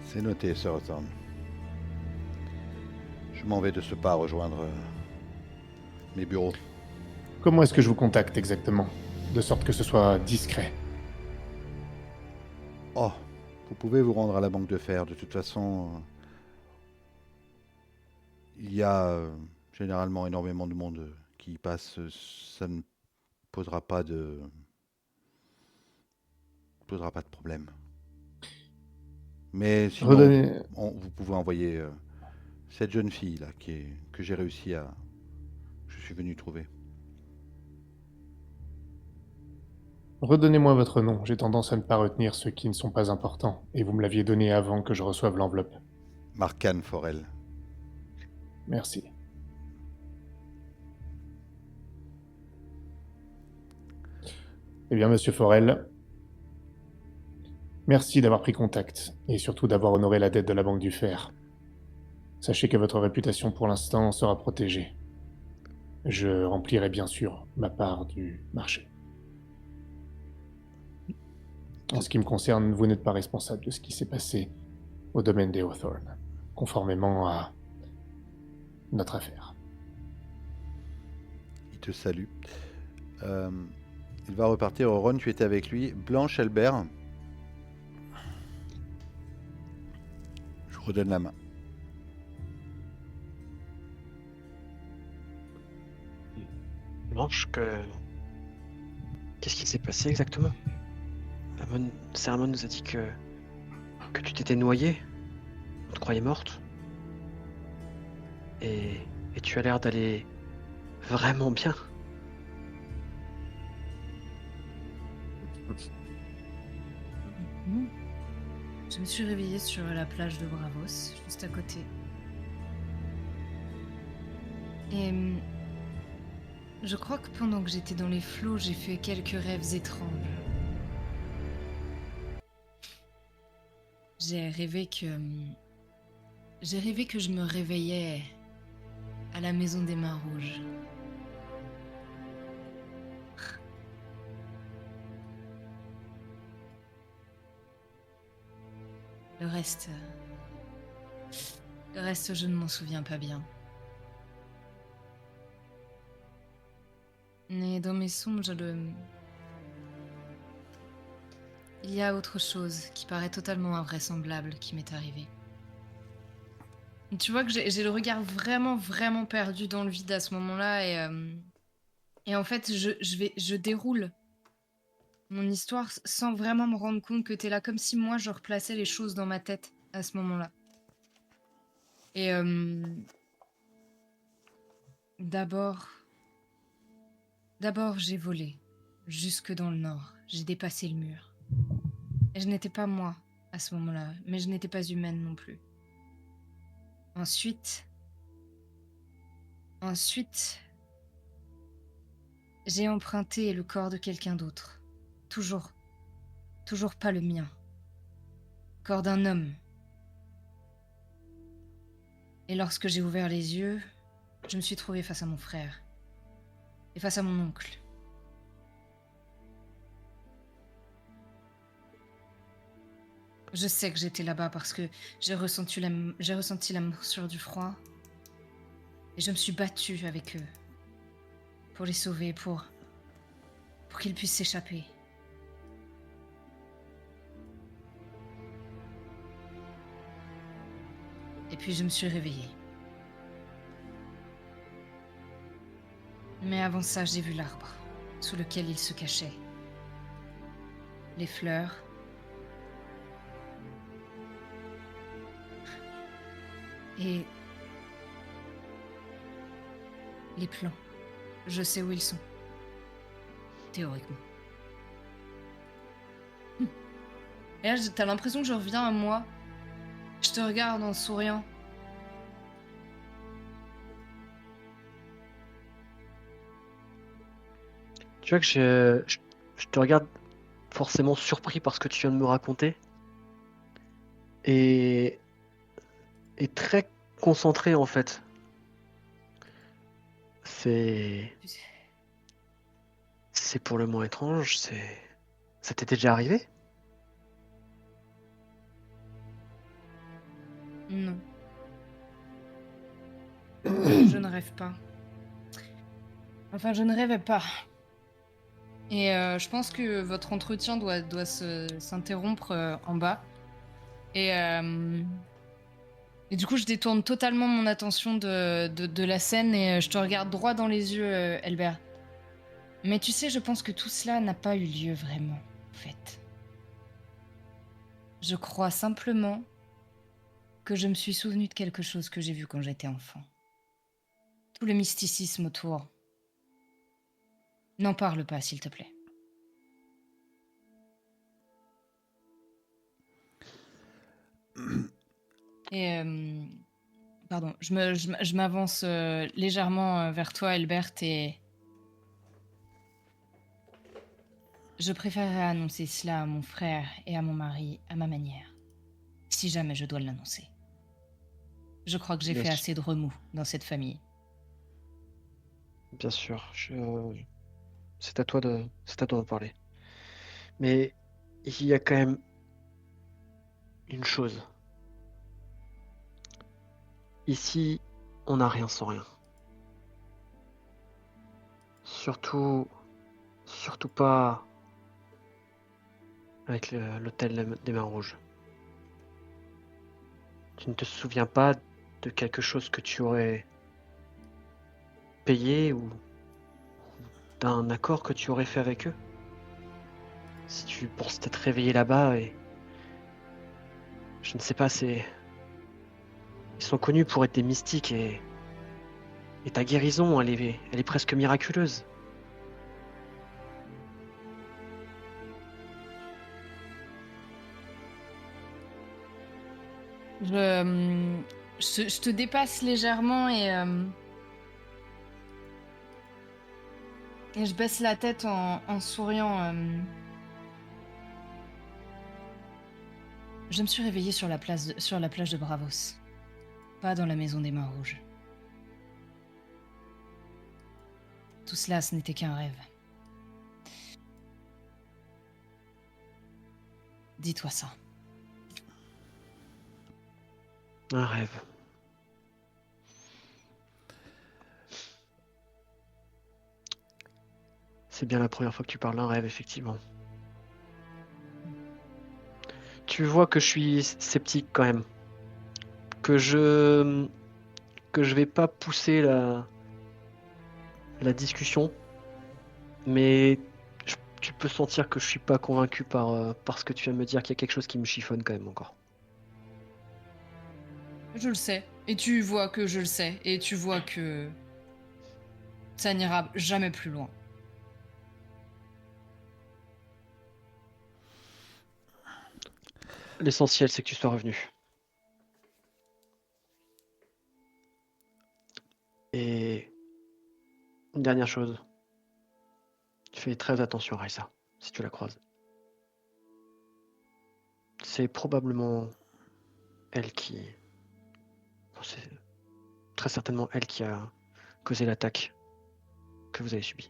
C'est noté, Sir Hawthorne. Je m'en vais de ce pas rejoindre mes bureaux. Comment est-ce que je vous contacte exactement ? de sorte que ce soit discret. Oh, vous pouvez vous rendre à la banque de fer. De toute façon, il y a généralement énormément de monde qui y passe. Ça ne posera pas de problème. Mais sinon, Redonnez... vous pouvez envoyer cette jeune fille là que j'ai réussi à... Je suis venu trouver. Redonnez-moi votre nom, j'ai tendance à ne pas retenir ceux qui ne sont pas importants, et vous me l'aviez donné avant que je reçoive l'enveloppe. Marcane Forel. Merci. Eh bien, monsieur Forel, merci d'avoir pris contact, et surtout d'avoir honoré la dette de la Banque du Fer. Sachez que votre réputation pour l'instant sera protégée. Je remplirai bien sûr ma part du marché. En ce qui me concerne, vous n'êtes pas responsable de ce qui s'est passé au domaine des Hawthorne, conformément à notre affaire. Il te salue. Il va repartir. Ron, tu étais avec lui. Blanche, Albert. Je redonne la main. Blanche, qu'est-ce qui s'est passé exactement? Ceramon nous a dit que tu t'étais noyée. On te croyait morte. Et tu as l'air d'aller vraiment bien. Je me suis réveillée sur la plage de Bravos, juste à côté. Et je crois que pendant que j'étais dans les flots, j'ai fait quelques rêves étranges. J'ai rêvé que je me réveillais à la maison des Mains Rouges. Le reste, je ne m'en souviens pas bien. Mais dans mes songes, il y a autre chose qui paraît totalement invraisemblable qui m'est arrivé. Tu vois que j'ai le regard vraiment, vraiment perdu dans le vide à ce moment-là et en fait, je déroule mon histoire sans vraiment me rendre compte que t'es là, comme si moi je replaçais les choses dans ma tête à ce moment-là. Et d'abord, j'ai volé jusque dans le nord. J'ai dépassé le mur. Et je n'étais pas moi à ce moment-là, mais je n'étais pas humaine non plus. Ensuite, j'ai emprunté le corps de quelqu'un d'autre. Toujours pas le mien. Corps d'un homme. Et lorsque j'ai ouvert les yeux, je me suis trouvée face à mon frère. Et face à mon oncle. Je sais que j'étais là-bas parce que j'ai ressenti la morsure du froid. Et je me suis battue avec eux. Pour les sauver, pour qu'ils puissent s'échapper. Et puis je me suis réveillée. Mais avant ça, j'ai vu l'arbre sous lequel il se cachait. Les fleurs. Et les plans. Je sais où ils sont. Théoriquement. Et là, t'as l'impression que je reviens à moi. Je te regarde en souriant. Tu vois que je te regarde forcément surpris par ce que tu viens de me raconter. Et très concentré en fait. C'est pour le moins étrange, ça t'était déjà arrivé? Non. Je ne rêve pas. Enfin, je ne rêvais pas. Et je pense que votre entretien doit s'interrompre en bas. Et, et du coup, je détourne totalement mon attention de la scène et je te regarde droit dans les yeux, Elbert. Mais tu sais, je pense que tout cela n'a pas eu lieu vraiment, en fait. Je crois simplement que je me suis souvenu de quelque chose que j'ai vu quand j'étais enfant. Tout le mysticisme autour. N'en parle pas, s'il te plaît. Et pardon, je m'avance légèrement vers toi, Elbert, et je préférerais annoncer cela à mon frère et à mon mari à ma manière, si jamais je dois l'annoncer. Je crois que j'ai Bien fait sûr. assez de remous dans cette famille. Bien sûr, c'est à toi de parler. Mais il y a quand même une chose. Ici, on n'a rien sans rien. Surtout pas avec l'hôtel des Mains Rouges. Tu ne te souviens pas de quelque chose que tu aurais payé ou d'un accord que tu aurais fait avec eux? Si tu penses t'être réveillé là-bas et... Je ne sais pas, ils sont connus pour être des mystiques et ta guérison, elle est presque miraculeuse. Je te dépasse légèrement et je baisse la tête en souriant. Je me suis réveillée sur la plage de Bravos, pas dans la maison des Mains Rouges. Tout cela, ce n'était qu'un rêve. Dis-toi ça. Un rêve. C'est bien la première fois que tu parles d'un rêve, effectivement. Tu vois que je suis sceptique quand même. Que je vais pas pousser la discussion, mais tu peux sentir que je suis pas convaincu par ce que tu viens de me dire, qu'il y a quelque chose qui me chiffonne quand même encore. Je le sais. Et tu vois que je le sais. Et tu vois que ça n'ira jamais plus loin. L'essentiel, c'est que tu sois revenu. Et une dernière chose. Fais très attention à Raissa, si tu la croises. C'est probablement elle qui... C'est très certainement elle qui a causé l'attaque que vous avez subie.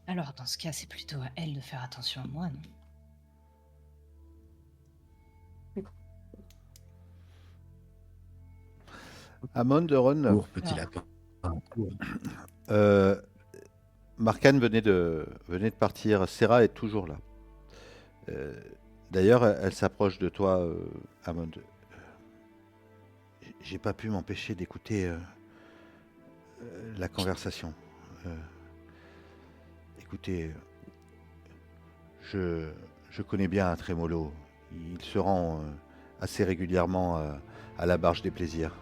Alors, dans ce cas, c'est plutôt à elle de faire attention à moi, non? Amon, Ron, Cours, petit Ah. lapin. Cours. Markane venait de partir. Serra est toujours là. D'ailleurs, elle s'approche de toi, Amon. J'ai pas pu m'empêcher d'écouter la conversation. Écoutez, je connais bien Trémolo. Il se rend assez régulièrement à la Barge des Plaisirs.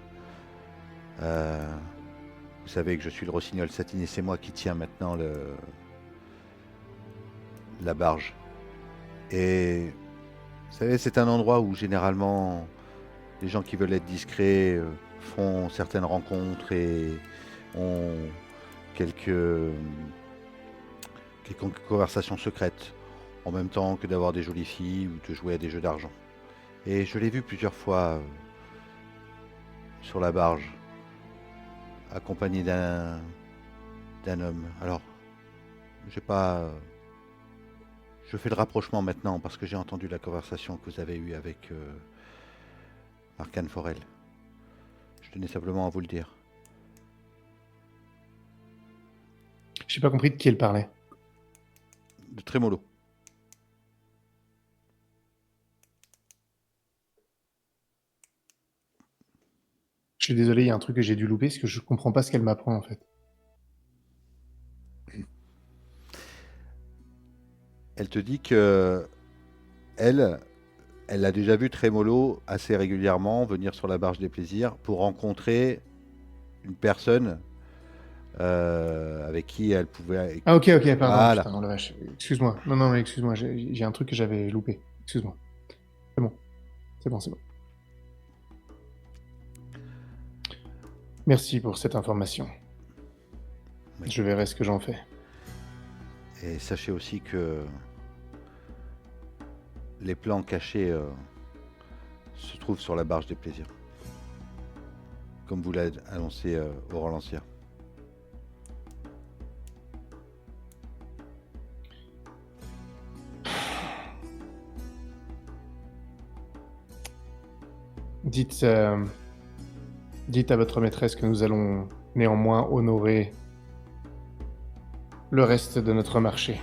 Vous savez que je suis le rossignol satiné, c'est moi qui tiens maintenant la barge. Et vous savez, c'est un endroit où généralement les gens qui veulent être discrets font certaines rencontres et ont quelques conversations secrètes, en même temps que d'avoir des jolies filles ou de jouer à des jeux d'argent. Et je l'ai vu plusieurs fois sur la barge, accompagné d'un homme. Alors, j'ai pas... Je fais le rapprochement maintenant parce que j'ai entendu la conversation que vous avez eue avec Markane Forel. Je tenais simplement à vous le dire. J'ai pas compris de qui elle parlait. De Trémolo. Je suis désolé, il y a un truc que j'ai dû louper parce que je comprends pas ce qu'elle m'apprend en fait. Elle te dit que elle a déjà vu Trémolo assez régulièrement venir sur la barge des plaisirs pour rencontrer une personne avec qui elle pouvait. Ah ok, pardon, Voilà. putain, oh la vache. Excuse-moi. Non, mais excuse-moi, j'ai un truc que j'avais loupé. Excuse-moi. C'est bon. Merci pour cette information. Oui. Je verrai ce que j'en fais. Et sachez aussi que les plans cachés se trouvent sur la barge des plaisirs. Comme vous l'a annoncé Aurore Lancière. Dites à votre maîtresse que nous allons néanmoins honorer le reste de notre marché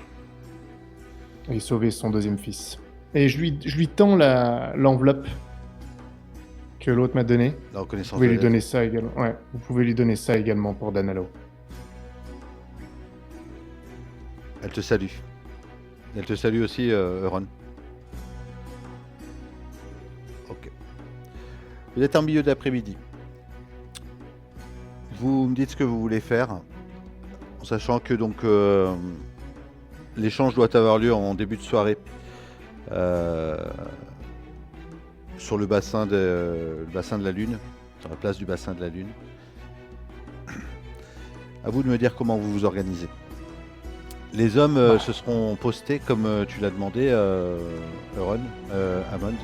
et sauver son deuxième fils. Et je lui tends l'enveloppe que l'autre m'a donnée. La Vous reconnaissance pouvez de lui l'aide. donner ça également. Ouais, vous pouvez lui donner ça également pour Danalo. Elle te salue. Elle te salue aussi, Euron. Ok. Vous êtes en milieu d'après-midi. Vous me dites ce que vous voulez faire, en sachant que donc l'échange doit avoir lieu en début de soirée sur le bassin de la Lune, sur la place du bassin de la Lune. À vous de me dire comment vous vous organisez. Les hommes se seront postés comme tu l'as demandé, Euron, Amond.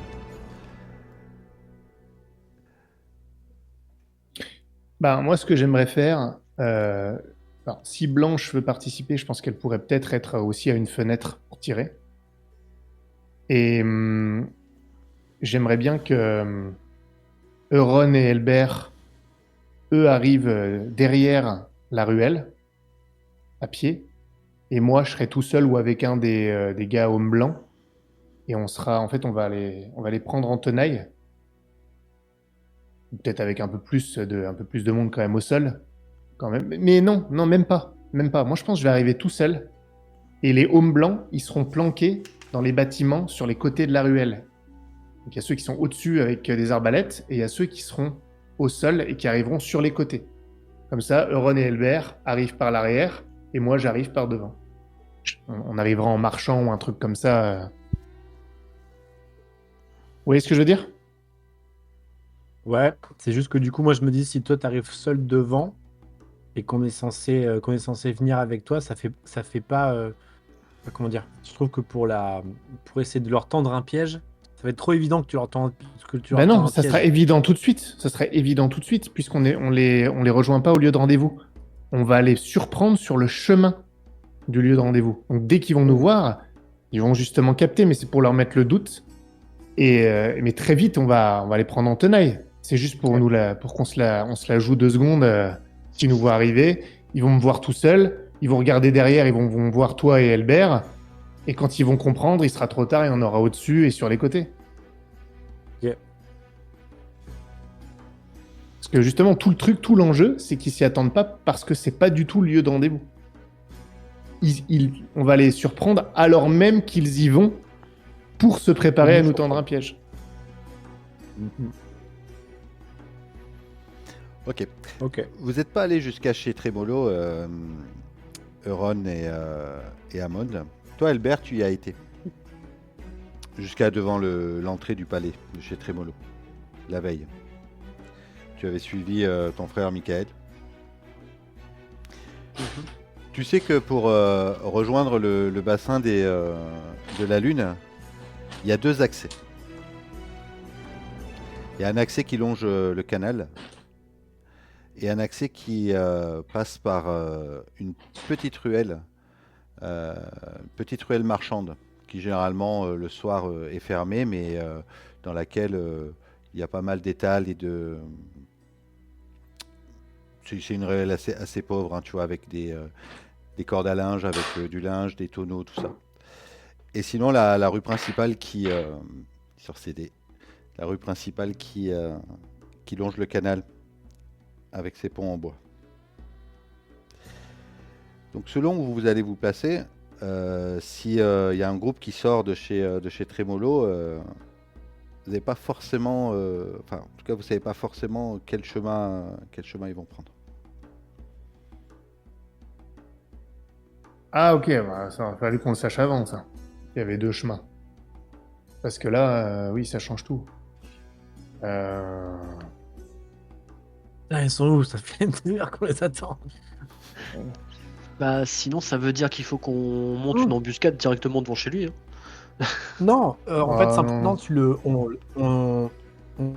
Ben, moi, ce que j'aimerais faire, alors, si Blanche veut participer, je pense qu'elle pourrait peut-être être aussi à une fenêtre pour tirer. Et j'aimerais bien que Euron et Elbert, eux, arrivent derrière la ruelle, à pied. Et moi, je serai tout seul ou avec un des gars hommes blancs. Et on va les prendre en tenaille. Peut-être avec un peu plus de monde quand même au sol. Quand même. Mais non, même pas. Moi, je pense que je vais arriver tout seul. Et les hommes blancs, ils seront planqués dans les bâtiments sur les côtés de la ruelle. Donc il y a ceux qui sont au-dessus avec des arbalètes, et il y a ceux qui seront au sol et qui arriveront sur les côtés. Comme ça, Euron et Elbert arrivent par l'arrière, et moi, j'arrive par devant. On arrivera en marchant ou un truc comme ça. Vous voyez ce que je veux dire ? Ouais, c'est juste que du coup, moi, je me dis, si toi, t'arrives seul devant et qu'on est censé venir avec toi, ça fait pas. Comment dire? Je trouve que pour essayer de leur tendre un piège, ça va être trop évident que tu leur tends Ben non, un ça piège. sera évident tout de suite. Ça serait évident tout de suite, puisqu'on les rejoint pas au lieu de rendez-vous. On va les surprendre sur le chemin du lieu de rendez-vous. Donc dès qu'ils vont nous voir, ils vont justement capter, mais c'est pour leur mettre le doute. Mais très vite, on va les prendre en tenaille. C'est juste pour pour qu'on se la joue 2 secondes. S'ils nous voient arriver, ils vont me voir tout seul. Ils vont regarder derrière, ils vont voir toi et Elbert. Et quand ils vont comprendre, il sera trop tard et on aura au-dessus et sur les côtés. Ok. Parce que justement, tout l'enjeu, c'est qu'ils s'y attendent pas parce que c'est pas du tout le lieu de rendez-vous. On va les surprendre alors même qu'ils y vont pour se préparer à nous tendre un piège. Ok. Ok. Vous n'êtes pas allé jusqu'à chez Trémolo, Euron et Amond. Toi, Albert, tu y as été. Jusqu'à devant l'entrée du palais de chez Trémolo, la veille. Tu avais suivi ton frère Michael. Tu sais que pour rejoindre le bassin de la Lune, il y a 2 accès. Il y a un accès qui longe le canal et un accès qui passe par une petite ruelle marchande qui généralement le soir est fermée, mais dans laquelle il y a pas mal d'étals et de... C'est une ruelle assez pauvre, hein, tu vois, avec des des cordes à linge avec du linge, des tonneaux, tout ça. Et sinon, la rue principale sur CD, la rue principale qui longe le canal avec ses ponts en bois. Donc selon où vous allez vous placer, si y a un groupe qui sort de chez Trémolo, vous n'avez pas forcément, enfin en tout cas vous savez pas forcément quel chemin ils vont prendre. Ah, ok, bah, ça aurait fallu qu'on le sache avant, ça. Il y avait 2 chemins. Parce que là, oui, ça change tout. Ah, ils sont où? Ça fait une demi-heure qu'on les attend. Bah sinon ça veut dire qu'il faut qu'on monte une embuscade directement devant chez lui. Hein. Non, en Ah, fait, non. simplement,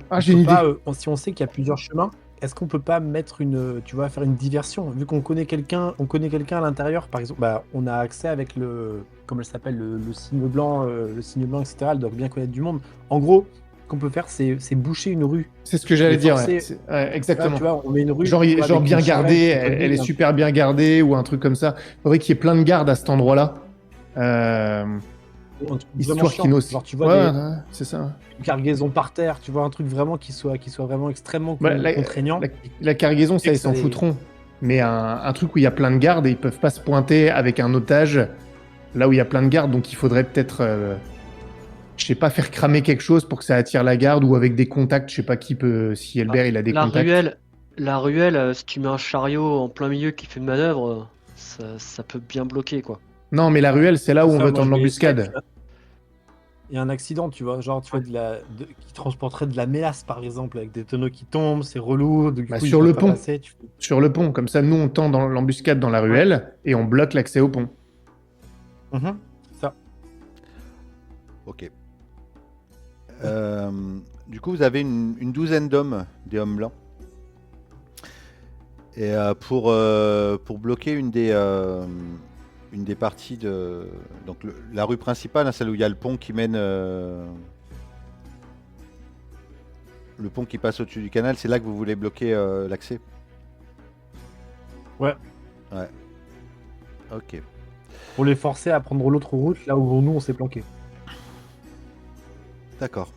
Ah, j'ai une idée. si on sait qu'il y a plusieurs chemins, est-ce qu'on peut pas mettre faire une diversion? Vu qu'on connaît quelqu'un à l'intérieur, par exemple, bah, on a accès avec comment elle s'appelle, le signe blanc, etc. Elle doit bien connaître du monde. En gros, ce qu'on peut faire, c'est boucher une rue. C'est ce que j'allais Mais dire, forcé- ouais. Ouais, exactement. Là, tu vois, on met une rue. Genre, tu vois, genre avec bien une charrette, gardée, une elle est un- super bien gardée ou un truc comme ça. Il faudrait qu'il y ait plein de gardes à cet endroit-là. un truc vraiment Histoire chiant. qu'ils n'osent. Genre, tu vois, Ouais, ouais, c'est ça. une cargaison par terre, tu vois, un truc vraiment qui soit vraiment extrêmement Bah, contraignant. La cargaison, ça, Et que ils s'en ça les- foutront. Mais un truc où il y a plein de gardes et ils peuvent pas se pointer avec un otage là où il y a plein de gardes. Donc il faudrait peut-être, je sais pas, faire cramer quelque chose pour que ça attire la garde ou avec des contacts. Je sais pas qui peut, si Elbert il a des La contacts. ruelle, si tu mets un chariot en plein milieu qui fait une manœuvre, ça peut bien bloquer quoi. Non, mais la ruelle, c'est là où on Ça, veut moi, tendre je vais essayer, l'embuscade. il y a un accident, tu vois, genre tu vois qui transporterait de la mélasse par exemple avec des tonneaux qui tombent, c'est relou, du Bah, coup ils sur peuvent le pas pont. passer, Sur le pont. Comme ça, nous, on tend dans l'embuscade dans la ruelle et on bloque l'accès au pont. Ça. Ok. Du coup, vous avez une douzaine d'hommes, des hommes blancs. Et pour bloquer une des parties de donc la rue principale, hein, celle où il y a le pont qui mène le pont qui passe au-dessus du canal, c'est là que vous voulez bloquer l'accès. Ouais. Ouais. Ok. Pour les forcer à prendre l'autre route là où nous on s'est planqué. D'accord.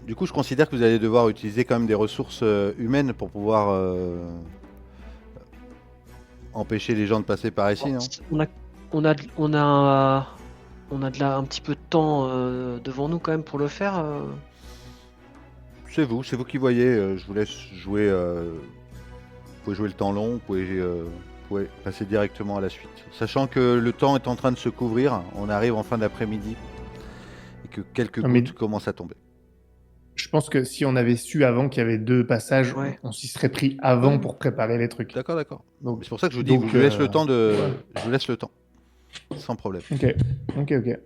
Du coup, je considère que vous allez devoir utiliser quand même des ressources humaines pour pouvoir empêcher les gens de passer par ici, non? On a un petit peu de temps devant nous quand même pour le faire. C'est vous qui voyez. Je vous laisse jouer. Vous pouvez jouer le temps long, vous pouvez passer directement à la suite. Sachant que le temps est en train de se couvrir, on arrive en fin d'après-midi et que quelques mais- gouttes commencent à tomber. Je pense que si on avait su avant qu'il y avait 2 passages, Ouais. on s'y serait pris avant pour préparer les trucs. D'accord. Donc, C'est pour ça que je vous dis, Donc, je vous laisse le temps de. ouais. Je vous laisse le temps. Sans problème. ok.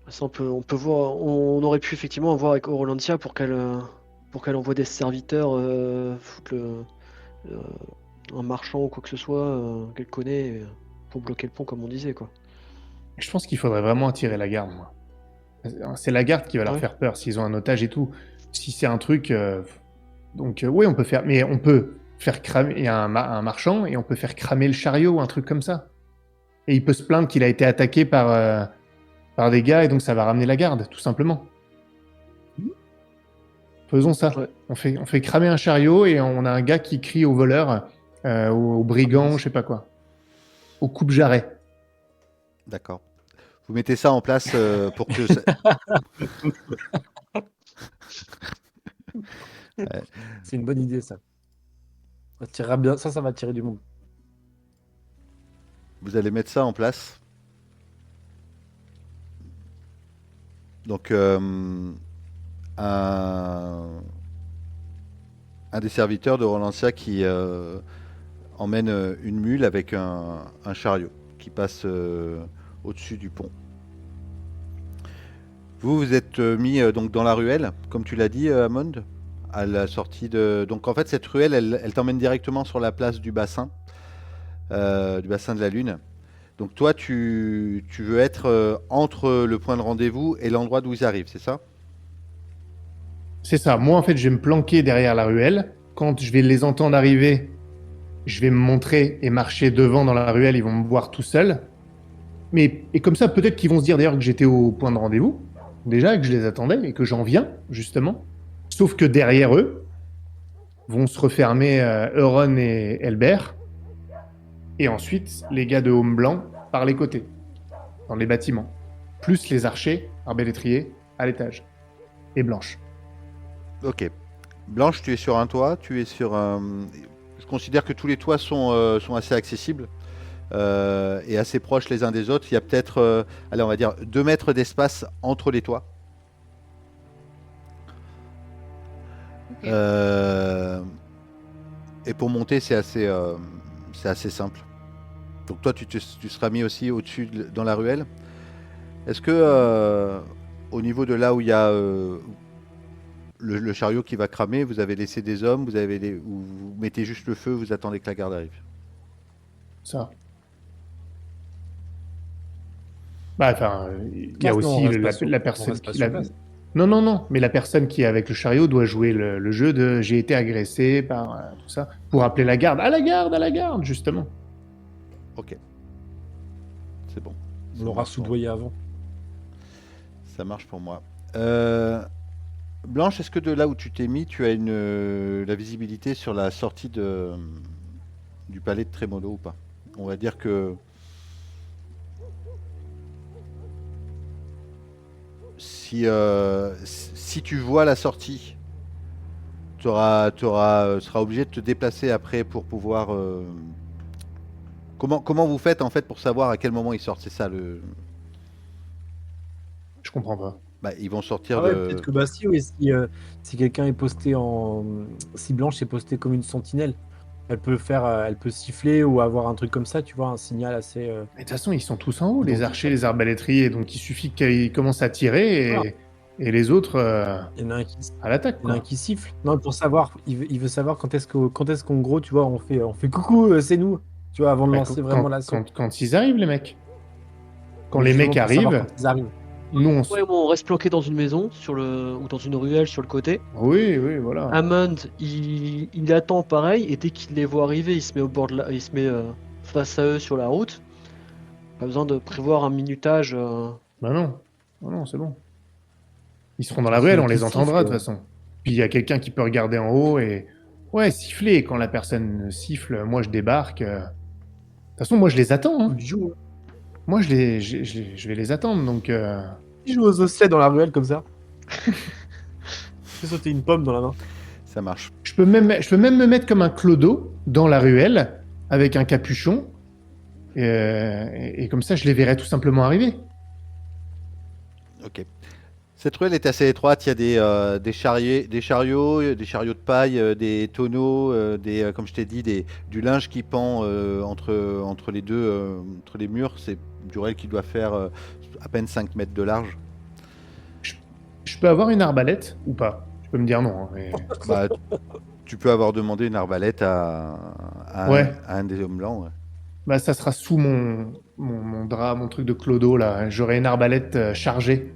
Ça, on peut voir. On aurait pu effectivement voir avec Aurolantia pour qu'elle envoie des serviteurs foutre un marchand ou quoi que ce soit qu'elle connaît pour bloquer le pont comme on disait quoi. Je pense qu'il faudrait vraiment attirer la garde, moi. C'est la garde qui va leur Ouais. faire peur s'ils ont un otage et tout. Si c'est un truc. Donc, oui, on peut faire. Mais on peut faire cramer. Il y a un marchand et on peut faire cramer le chariot ou un truc comme ça. Et il peut se plaindre qu'il a été attaqué par des gars et donc ça va ramener la garde, tout simplement. Faisons ça. Ouais. On fait cramer un chariot et on a un gars qui crie au voleur, au brigand, je sais pas quoi. Au coupe-jarret. D'accord. Vous mettez ça en place pour que. Ça... C'est une bonne idée ça. Ça tirera bien, ça va tirer du monde. Vous allez mettre ça en place. Donc, un des serviteurs de Rolantia qui emmène une mule avec un chariot qui passe au-dessus du pont. Vous êtes mis donc dans la ruelle, comme tu l'as dit, Amond, à la sortie de. Donc en fait, cette ruelle, elle t'emmène directement sur la place du bassin de la Lune. Donc toi, tu veux être entre le point de rendez-vous et l'endroit d'où ils arrivent, c'est ça? C'est ça. Moi, en fait, je vais me planquer derrière la ruelle. Quand je vais les entendre arriver, je vais me montrer et marcher devant dans la ruelle, ils vont me voir tout seul. Et comme ça, peut-être qu'ils vont se dire d'ailleurs que j'étais au point de rendez-vous, déjà, que je les attendais et que j'en viens, justement. Sauf que derrière eux vont se refermer Euron et Elbert, et ensuite les gars de Home Blanc par les côtés, dans les bâtiments. Plus les archers, arbalétriers, à l'étage. Et Blanche. Ok. Blanche, tu es sur un toit, tu es sur un... Je considère que tous les toits sont assez accessibles et assez proches les uns des autres. Il y a peut-être, allez, on va dire 2 mètres d'espace entre les toits. Ok. Et pour monter, c'est assez simple. Donc toi, tu seras mis aussi au-dessus dans la ruelle. Est-ce que au niveau de là où il y a le chariot qui va cramer, vous avez laissé des hommes, ou vous mettez juste le feu, vous attendez que la garde arrive? Ça. Bah, enfin, il y a Place, non, aussi on reste pas sur- la on personne reste pas qui... sur place. Non, mais la personne qui est avec le chariot doit jouer le jeu de j'ai été agressé par tout ça, pour appeler la garde. À la garde, justement. Ok. C'est bon. On l'aura soudoyé avant. Ça marche pour moi. Blanche, est-ce que de là où tu t'es mis, tu as la visibilité sur la sortie du palais de Trémolo ou pas? On va dire que si tu vois la sortie, tu seras obligé de te déplacer après pour pouvoir... Comment vous faites en fait pour savoir à quel moment ils sortent? C'est ça le... Je comprends pas. Bah, ils vont sortir Ah ouais, de... peut-être que bah si, oui, si quelqu'un est posté en... Si Blanche est postée comme une sentinelle, elle peut siffler ou avoir un truc comme ça, tu vois, un signal assez... Mais de toute façon, ils sont tous en haut, les Donc, archers, les arbalétriers, donc il suffit qu'ils commencent à tirer Voilà. et les autres Il y en a un qui, à l'attaque, il y en a un quoi. qui siffle. Non, pour savoir, il veut savoir quand est-ce qu'en gros, tu vois, on fait coucou, c'est nous, tu vois, avant de Bah, lancer vraiment l'assaut. quand ils arrivent, les mecs. Quand Mais les justement, mecs pour savoir arrivent, quand ils arrivent. nous on... Ouais, bon, on reste planqué dans une maison ou dans une ruelle sur le côté. Oui, voilà. Hammond, il attend pareil, et dès qu'il les voit arriver, il se met il se met face à eux sur la route. Pas besoin de prévoir un minutage. Bah non, non, c'est bon. Ils seront dans la Parce ruelle, qu'il y en on a qui les entendra de sifflent. toute façon. Puis il y a quelqu'un qui peut regarder en haut et... Ouais, siffler. Quand la personne siffle, moi je débarque. De toute façon, moi je les attends. Hein. Il joue, Moi je vais les attendre, donc... il joue aux osselets dans la ruelle comme ça. Fait sauter une pomme dans la main. Ça marche. Je peux même me mettre comme un clodo dans la ruelle avec un capuchon. Et comme ça, je les verrai tout simplement arriver. Ok. Cette ruelle est assez étroite. Il y a des chariots de paille, des tonneaux, comme je t'ai dit, du linge qui pend entre les deux, entre les murs. C'est du ruelle qui doit faire à peine 5 mètres de large. Je peux avoir une arbalète ou pas? Tu peux me dire non. Hein, mais... Bah, tu peux avoir demandé une arbalète Ouais. à un des hommes blancs. Ouais. Bah, ça sera sous mon drap, mon truc de clodo là. J'aurai une arbalète chargée.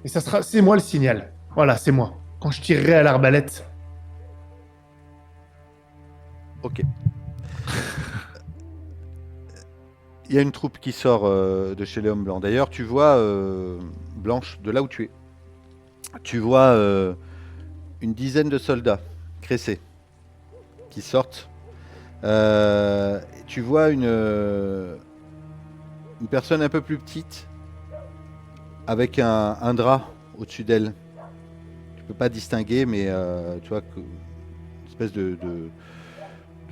Et ça sera, c'est moi le signal. Voilà, c'est moi. Quand je tirerai à l'arbalète. Ok. Il y a une troupe qui sort de chez les hommes blancs. D'ailleurs, tu vois, Blanche, de là où tu es, tu vois une dizaine de soldats cressés qui sortent. Tu vois une personne un peu plus petite avec un drap au-dessus d'elle. Tu peux pas distinguer, mais tu vois que une espèce de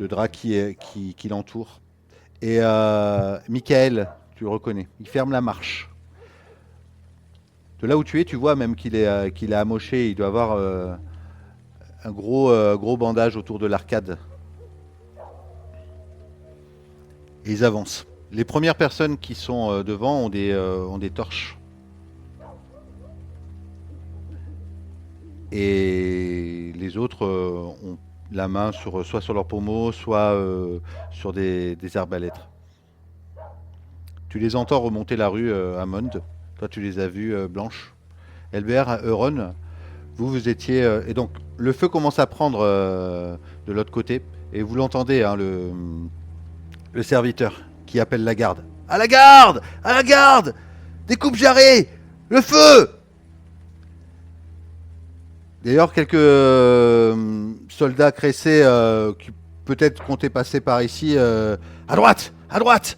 drap qui l'entoure. Et Michael, tu le reconnais, il ferme la marche. De là où tu es, tu vois même qu'il est amoché. Il doit avoir un gros bandage autour de l'arcade. Et ils avancent. Les premières personnes qui sont devant ont des torches. Et les autres ont la main soit sur leur pommeau, soit sur des arbalètes. Tu les entends remonter la rue Hammond. Toi, tu les as vus, Blanche. Elbert, Euron, vous étiez... et donc, le feu commence à prendre de l'autre côté. Et vous l'entendez, hein, le serviteur qui appelle la garde. À la garde! À la garde! Découpe jarret! Le feu! D'ailleurs, quelques soldats cressés qui peut-être comptaient passer par ici. À droite! À droite!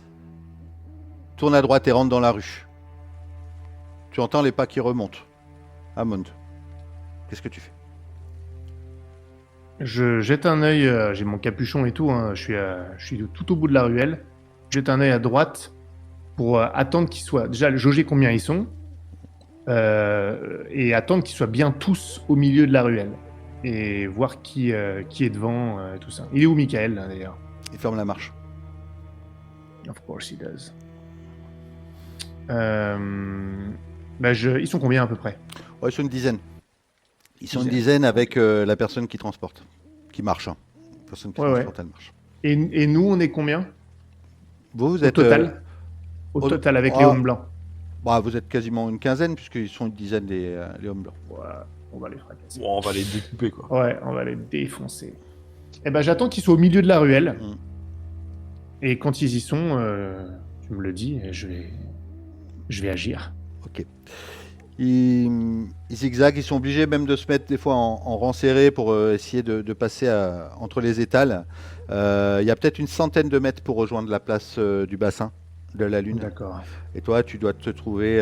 Tourne à droite et rentre dans la rue. Tu entends les pas qui remontent. Hammond, qu'est-ce que tu fais? Je jette un œil, j'ai mon capuchon et tout, hein, je suis tout au bout de la ruelle. Je jette un œil à droite pour attendre qu'ils soient. Déjà, jauger combien ils sont. Et attendre qu'ils soient bien tous au milieu de la ruelle. Et voir qui est devant, tout ça. Il est où, Michael, là, d'ailleurs? Il ferme la marche. Of course he does. Ils sont combien à peu près? Ouais, ils sont une dizaine. Ils sont une dizaine avec la personne qui transporte. Qui marche. Hein. La personne qui transporte, elle marche. Et nous, on est combien? Vous au êtes. Total Au total, avec les hommes blancs. Bah, vous êtes quasiment une quinzaine, puisqu'ils sont une dizaine, les hommes blancs. Ouais, on va les fracasser. Bon, on va les découper, quoi. Ouais, on va les défoncer. Eh ben, j'attends qu'ils soient au milieu de la ruelle. Mm. Et quand ils y sont, tu me le dis, et je vais agir. Ok. Ils zigzaguent, ils sont obligés même de se mettre des fois en rang serré pour essayer de passer entre les étals. Il y a peut-être une centaine de mètres pour rejoindre la place du bassin de la Lune. D'accord. Et toi, tu dois te trouver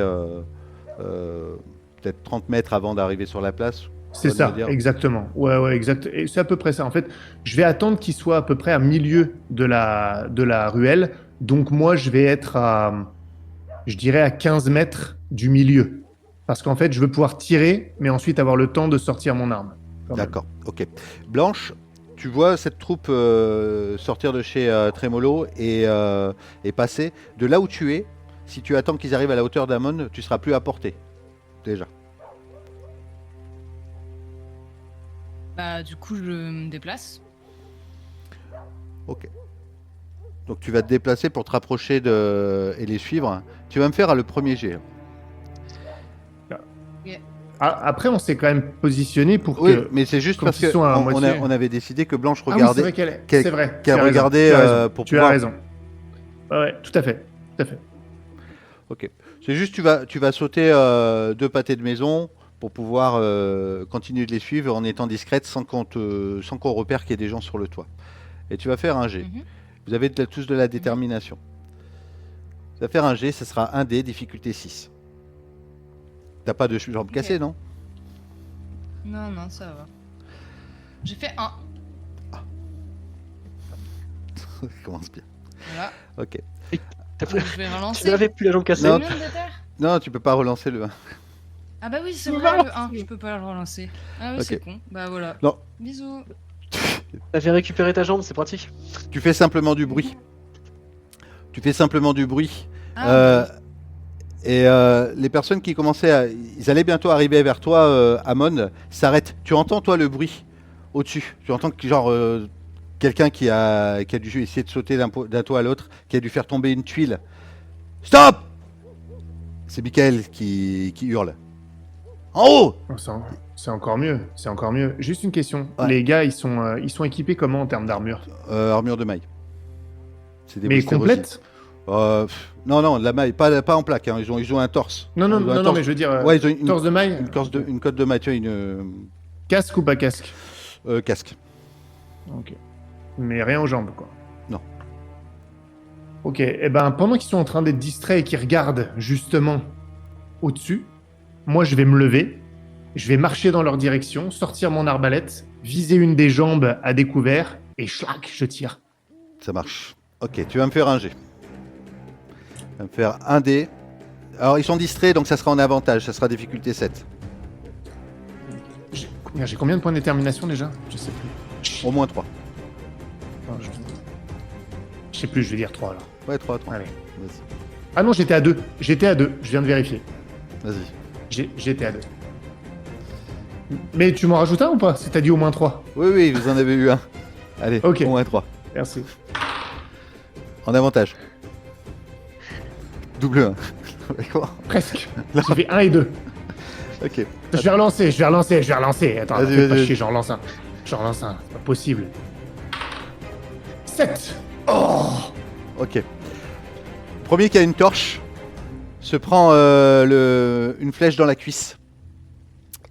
peut-être 30 mètres avant d'arriver sur la place. C'est ça, exactement. Ouais, exact. Et c'est à peu près ça. En fait, je vais attendre qu'ils soient à peu près à milieu de la ruelle. Donc moi, je vais être je dirais à 15 mètres du milieu. Parce qu'en fait, je veux pouvoir tirer, mais ensuite avoir le temps de sortir mon arme. D'accord, ok. Blanche, tu vois cette troupe sortir de chez Trémolo et passer. De là où tu es, si tu attends qu'ils arrivent à la hauteur d'Amon, tu seras plus à portée. Déjà. Bah, du coup, je me déplace. Ok. Donc tu vas te déplacer pour te rapprocher et les suivre. Tu vas me faire le premier jet. Après, on s'est quand même positionné pour Oui, que... mais c'est juste parce ils sont à qu'on moitié. on avait décidé que Blanche Ah oui, regardait. c'est vrai qu'elle c'est vrai. qu'elle tu as raison, regardait tu as raison, pour tu pouvoir. as raison. Ouais, tout à fait. Tout à fait. Ok. C'est juste tu vas sauter deux pâtés de maison pour pouvoir continuer de les suivre en étant discrète sans qu'on repère qu'il y ait des gens sur le toit. Et tu vas faire un jet. Mhm. Vous avez tous de la détermination. Tu vas faire un jet, ça sera 1 dé, difficulté 6. T'as pas de jambes cassées, non? Non, ça va. J'ai fait 1. Ça commence bien. Voilà. Ok. Donc, je vais relancer. Tu n'avais plus la jambe cassée. Non. Combien de terre? Non, tu peux pas relancer le 1. Ah bah oui, c'est vrai, le 1. Je peux pas le relancer. Ah oui, Ok. c'est con. Bah voilà. Non. Bisous. T'avais récupéré ta jambe, c'est pratique. Tu fais simplement du bruit. Tu fais simplement du bruit. Ah, Et les personnes qui commençaient ils allaient bientôt arriver vers toi, Amon, s'arrêtent. Tu entends, toi, le bruit au-dessus. Tu entends que, genre, quelqu'un qui a dû essayer de sauter d'un toit à l'autre, qui a dû faire tomber une tuile. Stop! C'est Michael qui hurle. En haut! Oh, c'est encore mieux. C'est encore mieux. Juste une question. Ouais. Les gars, ils sont équipés comment en termes d'armure? Armure de maille. C'est des Mais blisters complète? non, de la maille, pas en plaque. Hein. Ils ont un torse. Non, Ils ont un torse. mais je veux dire, Ouais, ils ont torse de maille? une cote de maille, tu vois, Casque ou pas casque? casque. Ok. Mais rien aux jambes, quoi. Non. Ok, et ben pendant qu'ils sont en train d'être distraits et qu'ils regardent justement au-dessus, moi je vais me lever, je vais marcher dans leur direction, sortir mon arbalète, viser une des jambes à découvert et schlac, je tire. Ça marche. Ok, tu vas me faire un jet. Tu vas me faire un dé. Alors, ils sont distraits, donc ça sera en avantage. Ça sera difficulté 7. J'ai combien de points de détermination déjà? Je sais plus. Au moins 3. Attends, je sais plus, je vais dire 3 alors. Ouais, 3. Allez. Vas-y. Ah non, j'étais à 2. J'étais à 2, je viens de vérifier. Vas-y. J'étais à 2. Mais tu m'en rajoutes un ou pas? Si t'as dit au moins 3. Oui, vous en avez eu un. Allez, Ok. au moins 3. Merci. En avantage. Double 1. D'accord. Presque. J'ai fait 1 et 2. Ok. Je vais relancer. Attends, Vas-y, fais pas vas-y. chier, j'en relance un. C'est pas possible. 7. Oh. Ok. Premier qui a une torche se prend une flèche dans la cuisse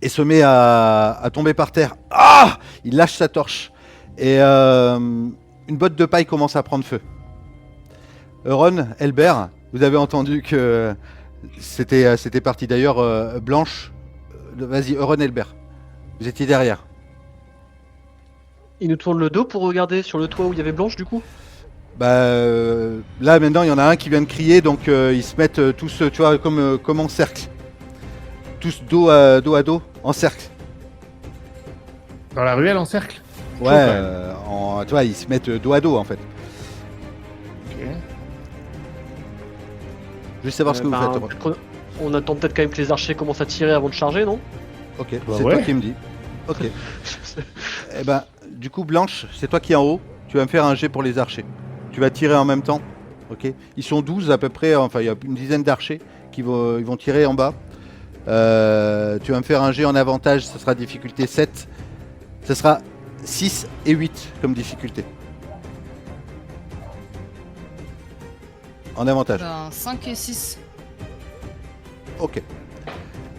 et se met à tomber par terre. Ah! Il lâche sa torche et une botte de paille commence à prendre feu. Euron, Elbert, vous avez entendu que c'était parti. D'ailleurs, Blanche, vas-y, Euron, Elbert, vous étiez derrière. Il nous tourne le dos pour regarder sur le toit où il y avait Blanche, du coup. Bah, là maintenant il y en a un qui vient de crier, donc ils se mettent tous, tu vois, comme en cercle. Tous dos à dos, en cercle. Dans la ruelle en cercle. Ouais, Chaud, quand même. tu vois, ils se mettent dos à dos en fait. Ok. Je veux savoir ce que vous faites. Euron. On attend peut-être quand même que les archers commencent à tirer avant de charger, non? Ok, Bah c'est ouais. toi qui me dis. Ok. Eh ben, du coup, Blanche, c'est toi qui es en haut. Tu vas me faire un jet pour les archers. Tu vas tirer en même temps. Ok. Ils sont 12 à peu près. Enfin, il y a une dizaine d'archers ils vont tirer en bas. Tu vas me faire un jet en avantage. Ce sera difficulté 7. Ce sera 6 et 8 comme difficulté. En avantage. Ben, 5 et 6. Ok.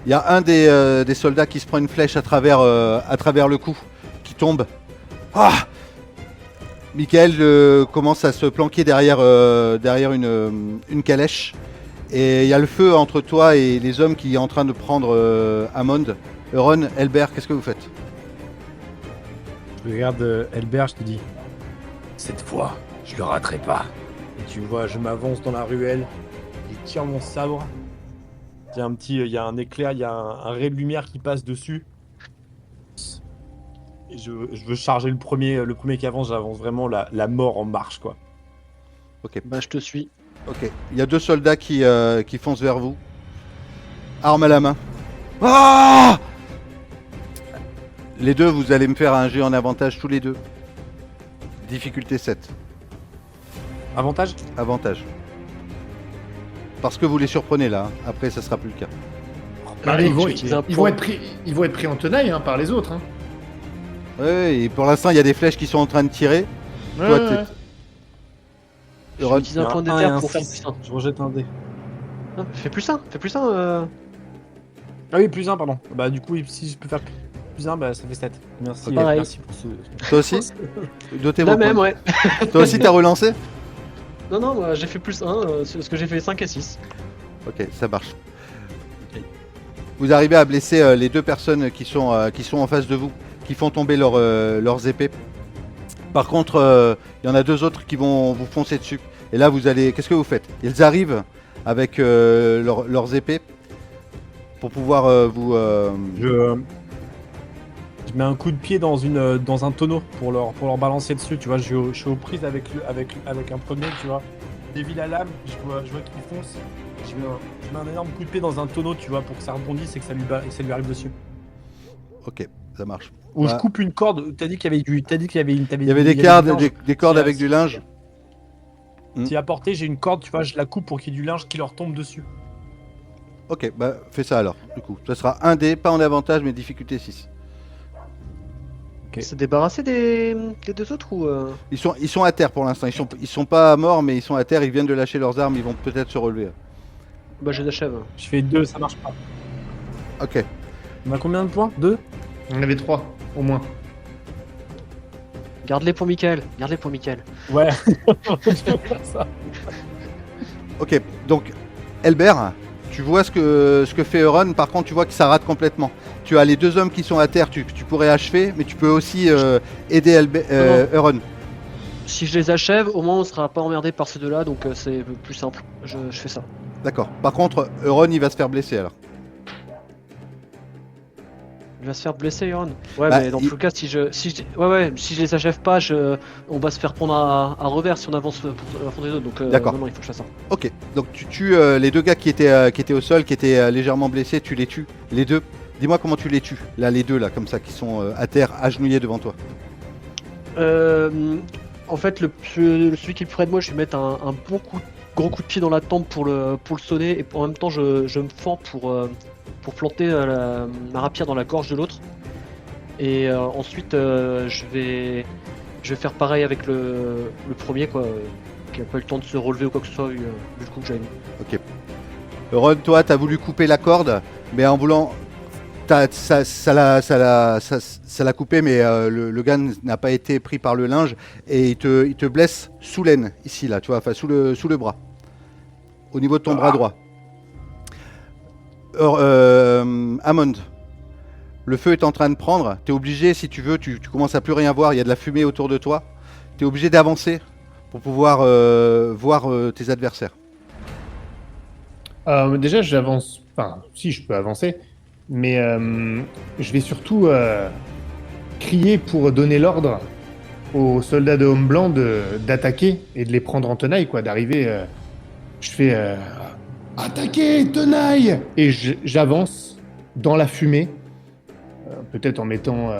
Il y a un des soldats qui se prend une flèche à travers le cou, qui tombe. Ah! Michael commence à se planquer derrière une calèche. Et il y a le feu entre toi et les hommes qui est en train de prendre Hammond. Euron, Elbert, qu'est-ce que vous faites? Je regarde Elbert, je te dis, cette fois, je le raterai pas. Et tu vois, je m'avance dans la ruelle, je tire mon sabre. Il y a un éclair, il y a un ray de lumière qui passe dessus. Et je veux charger le premier qui avance, j'avance vraiment la mort en marche, quoi. Ok. Bah, je te suis. Ok. Il y a 2 soldats qui foncent vers vous. Arme à la main. Ah! Les deux, vous allez me faire un jet en avantage tous les deux. Difficulté 7. Avantage? Avantage. Parce que vous les surprenez là. Hein. Après, ça sera plus le cas. Bah, ils vont point. être pris en tenaille par les autres. Hein. Ouais, et pour l'instant, il y a des flèches qui sont en train de tirer. Ouais, Toi, ouais, t'es- ouais. Je Euron, utilise un point Un et d'éther un pour faire six. plus 1. Je rejette un dé. Fais plus 1, fais plus 1. Ah oui, plus 1, pardon. Bah du coup, si je peux faire plus 1, bah ça fait 7. Merci, Pareil. merci pour ce... toi aussi Notez vos La même, points. ouais. Toi aussi, t'as relancé? Non, moi j'ai fait plus 1, parce que j'ai fait 5 et 6. Ok, ça marche. Vous arrivez à blesser les 2 personnes qui sont en face de vous, qui font tomber leurs épées. Par contre, il y en a 2 autres qui vont vous foncer dessus. Et là, vous allez... Qu'est-ce que vous faites? Ils arrivent avec leurs épées pour pouvoir vous... Je mets un coup de pied dans un tonneau pour leur balancer dessus, tu vois. Je suis aux prises avec un premier, tu vois. Je dévie la lame, je vois qu'il fonce. Je mets un énorme coup de pied dans un tonneau, tu vois, pour que ça rebondisse et que ça lui arrive dessus. Ok, ça marche. Ou je Ouais. coupe une corde. T'as dit qu'il y avait Il y avait des cordes avec du linge. Si à portée, j'ai une corde, tu vois, je la coupe pour qu'il y ait du linge qui leur tombe dessus. Ok, bah fais ça alors, du coup. Ça sera 1 dé, pas en avantage, mais difficulté 6. Ok. Se débarrasser des 2 autres ou Ils sont à terre pour l'instant. Ils sont pas morts, mais ils sont à terre. Ils viennent de lâcher leurs armes. Ils vont peut-être se relever. Bah, je les achève. Je fais 2, ça marche pas. Ok. On a combien de points? 2? On avait 3, au moins. Garde-les pour Michael, garde-les pour Michael. Ouais. Je vais faire ça. Ok. Donc, Elbert, tu vois ce que fait Euron. Par contre, tu vois que ça rate complètement. Tu as les 2 hommes qui sont à terre. Tu pourrais achever, mais tu peux aussi aider Euron. Si je les achève, au moins on sera pas emmerdé par ces 2-là, donc c'est plus simple. Je fais ça. D'accord. Par contre, Euron, il va se faire blesser alors. Il va se faire blesser, Yoran. Ouais, Bah, mais dans tout le cas, si je les achève pas, on va se faire prendre à revers si on avance pour affronter les autres. Donc, D'accord. non, il faut que je fasse ça. Ok. Donc, tu tues les 2 gars qui étaient au sol, qui étaient légèrement blessés. Tu les tues. Les 2. Dis-moi comment tu les tues. Là, les 2 là, comme ça, qui sont à terre, agenouillés devant toi. En fait, celui qui est plus près de moi, je vais mettre un gros coup de pied dans la tempe pour le sonner, et en même temps, je me fends pour planter ma rapière dans la gorge de l'autre. Et ensuite, je vais Je vais faire pareil avec le premier, quoi, qui a pas eu le temps de se relever ou quoi que ce soit, vu le coup que j'avais mis. Ron, toi, t'as voulu couper la corde, mais en voulant. Ça l'a coupé, mais le gars n'a pas été pris par le linge et il te blesse sous l'aine, ici, là, tu vois, enfin sous le bras, au niveau de ton bras droit. Hammond, le feu est en train de prendre, t'es obligé, si tu veux, tu commences à plus rien voir, il y a de la fumée autour de toi, t'es obligé d'avancer pour pouvoir voir tes adversaires. Déjà, j'avance. Enfin, si, je peux avancer. Mais je vais surtout crier pour donner l'ordre aux soldats de Homme Blanc d'attaquer et de les prendre en tenaille, quoi. D'arriver. Je fais attaquer, tenaille! Et j'avance dans la fumée, peut-être en mettant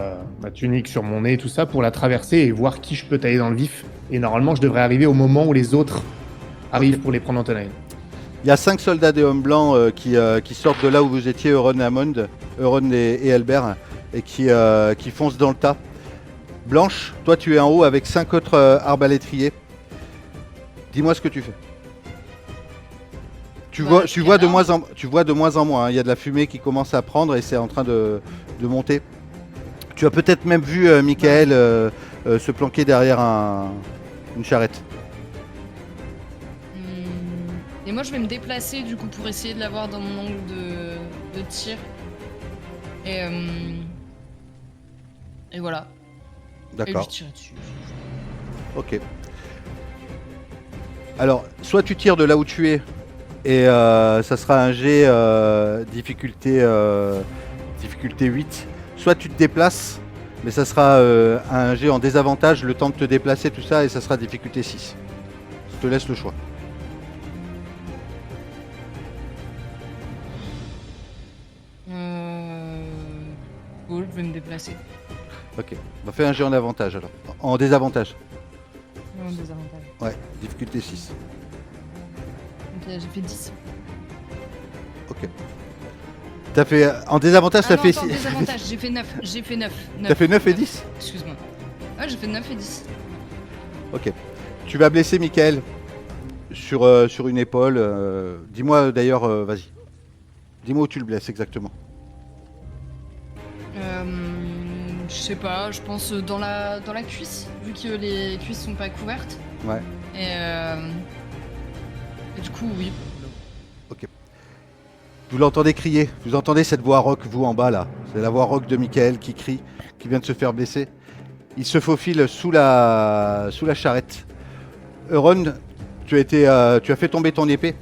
ma tunique sur mon nez, tout ça, pour la traverser et voir qui je peux tailler dans le vif. Et normalement, je devrais arriver au moment où les autres arrivent pour les prendre en tenaille. Il y a 5 soldats des Hommes Blancs qui sortent de là où vous étiez, Euron et Hammond, Euron et Elbert, et qui foncent dans le tas. Blanche, toi tu es en haut avec 5 autres arbalétriers. Dis-moi ce que tu fais. Tu vois de moins en moins, hein. Il y a de la fumée qui commence à prendre et c'est en train de monter. Tu as peut-être même vu Michael se planquer derrière une charrette. Et moi, je vais me déplacer du coup pour essayer de l'avoir dans mon angle de tir. Et voilà. Et lui D'accord, tirer dessus. ok. Alors, soit tu tires de là où tu es et ça sera un jet difficulté 8, soit tu te déplaces, mais ça sera un jet en désavantage, le temps de te déplacer, tout ça, et ça sera difficulté 6. Je te laisse le choix. Cool, je vais me déplacer. Ok, on va faire un jet en avantage alors. En désavantage. Un désavantage. Ouais, difficulté 6. Ok, j'ai fait 10. Ok. T'as fait. En désavantage, Ah t'as non, fait attends, 6. désavantage, j'ai fait 9. J'ai fait 9. T'as fait 9 et 10. Excuse-moi. Ouais, j'ai fait 9 et 10. Ok. Tu vas blesser Michael sur une épaule. Dis-moi d'ailleurs, vas-y. Dis-moi où tu le blesses exactement. Je sais pas, je pense dans la cuisse, vu que les cuisses sont pas couvertes. Ouais. Et du coup, oui. Vous l'entendez crier, vous entendez cette voix rock, vous en bas là. C'est la voix rock de Michael qui crie, qui vient de se faire blesser. Il se faufile sous la charrette. Euron, tu as fait tomber ton épée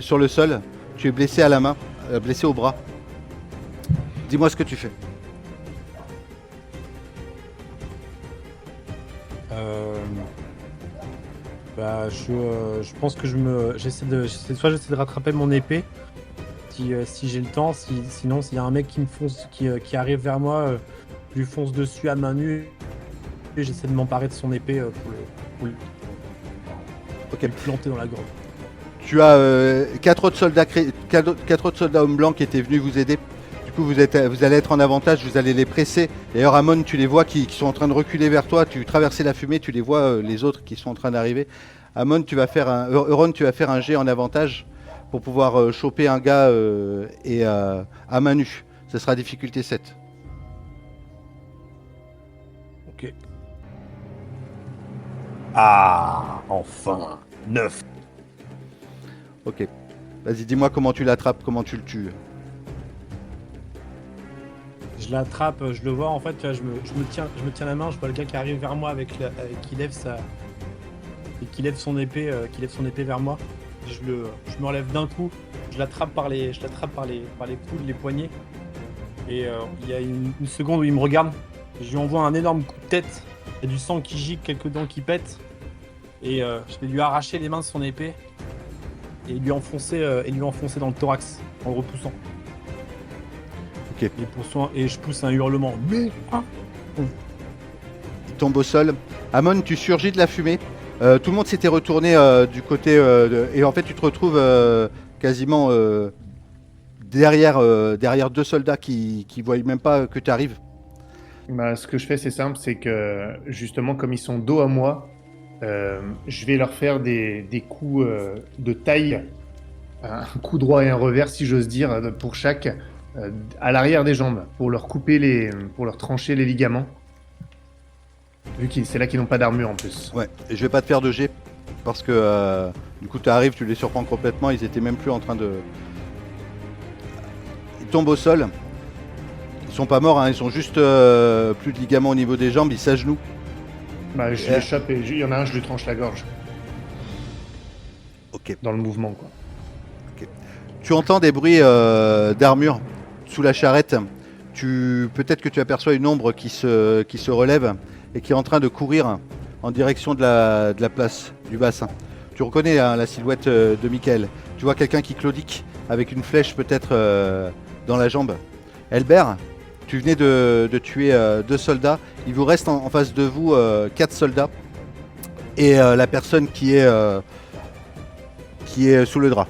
sur le sol. Tu es blessé à la main, blessé au bras. Dis-moi ce que tu fais. Je pense que j'essaie de rattraper mon épée si j'ai le temps. Sinon, s'il y a un mec qui me fonce, qui arrive vers moi, je lui fonce dessus à main nue et j'essaie de m'emparer de son épée pour le planter dans la gorge. Tu as 4 autres soldats hommes blancs qui étaient venus vous aider. Du coup, vous allez être en avantage, vous allez les presser. D'ailleurs, Amon, tu les vois qui sont en train de reculer vers toi. Tu traversais la fumée, tu les vois, les autres qui sont en train d'arriver. Amon, Euron, tu vas faire un jet en avantage pour pouvoir choper un gars à main nue. Ce sera difficulté 7. Ok. Ah, enfin 9. Ok. Vas-y, dis-moi comment tu l'attrapes, comment tu le tues. Je l'attrape, je le vois en fait, je me tiens la main, je vois le gars qui arrive vers moi qui lève son épée, vers moi. Je me relève d'un coup, je l'attrape par les coudes, les poignets. Et il y a une seconde où il me regarde, je lui envoie un énorme coup de tête, il y a du sang qui gicle, quelques dents qui pètent. Et je vais lui arracher les mains de son épée et lui enfoncer dans le thorax en le repoussant. Ok. Et je pousse un hurlement. Mais Il tombe au sol. Amon, tu surgis de la fumée. Tout le monde s'était retourné du côté et en fait tu te retrouves quasiment derrière 2 soldats qui voient même pas que tu arrives. Bah, ce que je fais, c'est simple, c'est que justement, comme ils sont dos à moi, je vais leur faire des coups de taille, un coup droit et un revers, si j'ose dire, pour chaque, à l'arrière des jambes, pour leur trancher les ligaments. Vu que c'est là qu'ils n'ont pas d'armure en plus. Ouais, et je vais pas te faire de jet parce que du coup tu arrives, tu les surprends complètement, ils étaient même plus en train de... Ils tombent au sol, ils sont pas morts, hein, ils sont juste plus de ligaments au niveau des jambes, ils s'agenouillent. Bah, je les chope et il y en a un, je lui tranche la gorge. Ok. Dans le mouvement, quoi. Tu entends des bruits d'armure sous la charrette. Peut-être que tu aperçois une ombre qui se relève et qui est en train de courir en direction de la place du bassin. Tu reconnais hein, la silhouette de Michael. Tu vois quelqu'un qui claudique avec une flèche peut-être dans la jambe. Elbert, tu venais de tuer 2 soldats. Il vous reste en face de vous 4 soldats. Et la personne qui est sous le drap.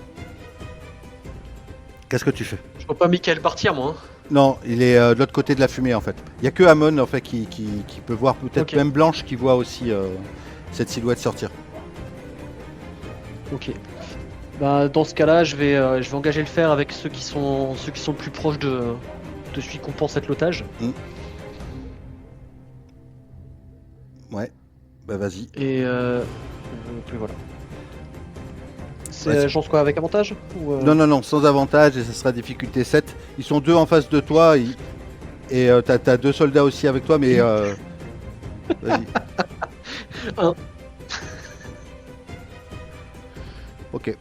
Qu'est-ce que tu fais? Je vois pas Michael partir, moi. Hein. Non, il est de l'autre côté de la fumée en fait. Il n'y a que Amon en fait qui peut voir, peut-être Ok. même Blanche qui voit aussi cette silhouette sortir. Ok. Bah, dans ce cas-là, je vais engager le fer avec ceux qui sont le plus proches de celui qu'on pense être l'otage. Ouais, bah vas-y. Et puis voilà. C'est Ouais, chance quoi avec avantage ou, Non, sans avantage et ça sera difficulté 7. Ils sont 2 en face de toi et t'as 2 soldats aussi avec toi, mais vas-y. Un. Ok.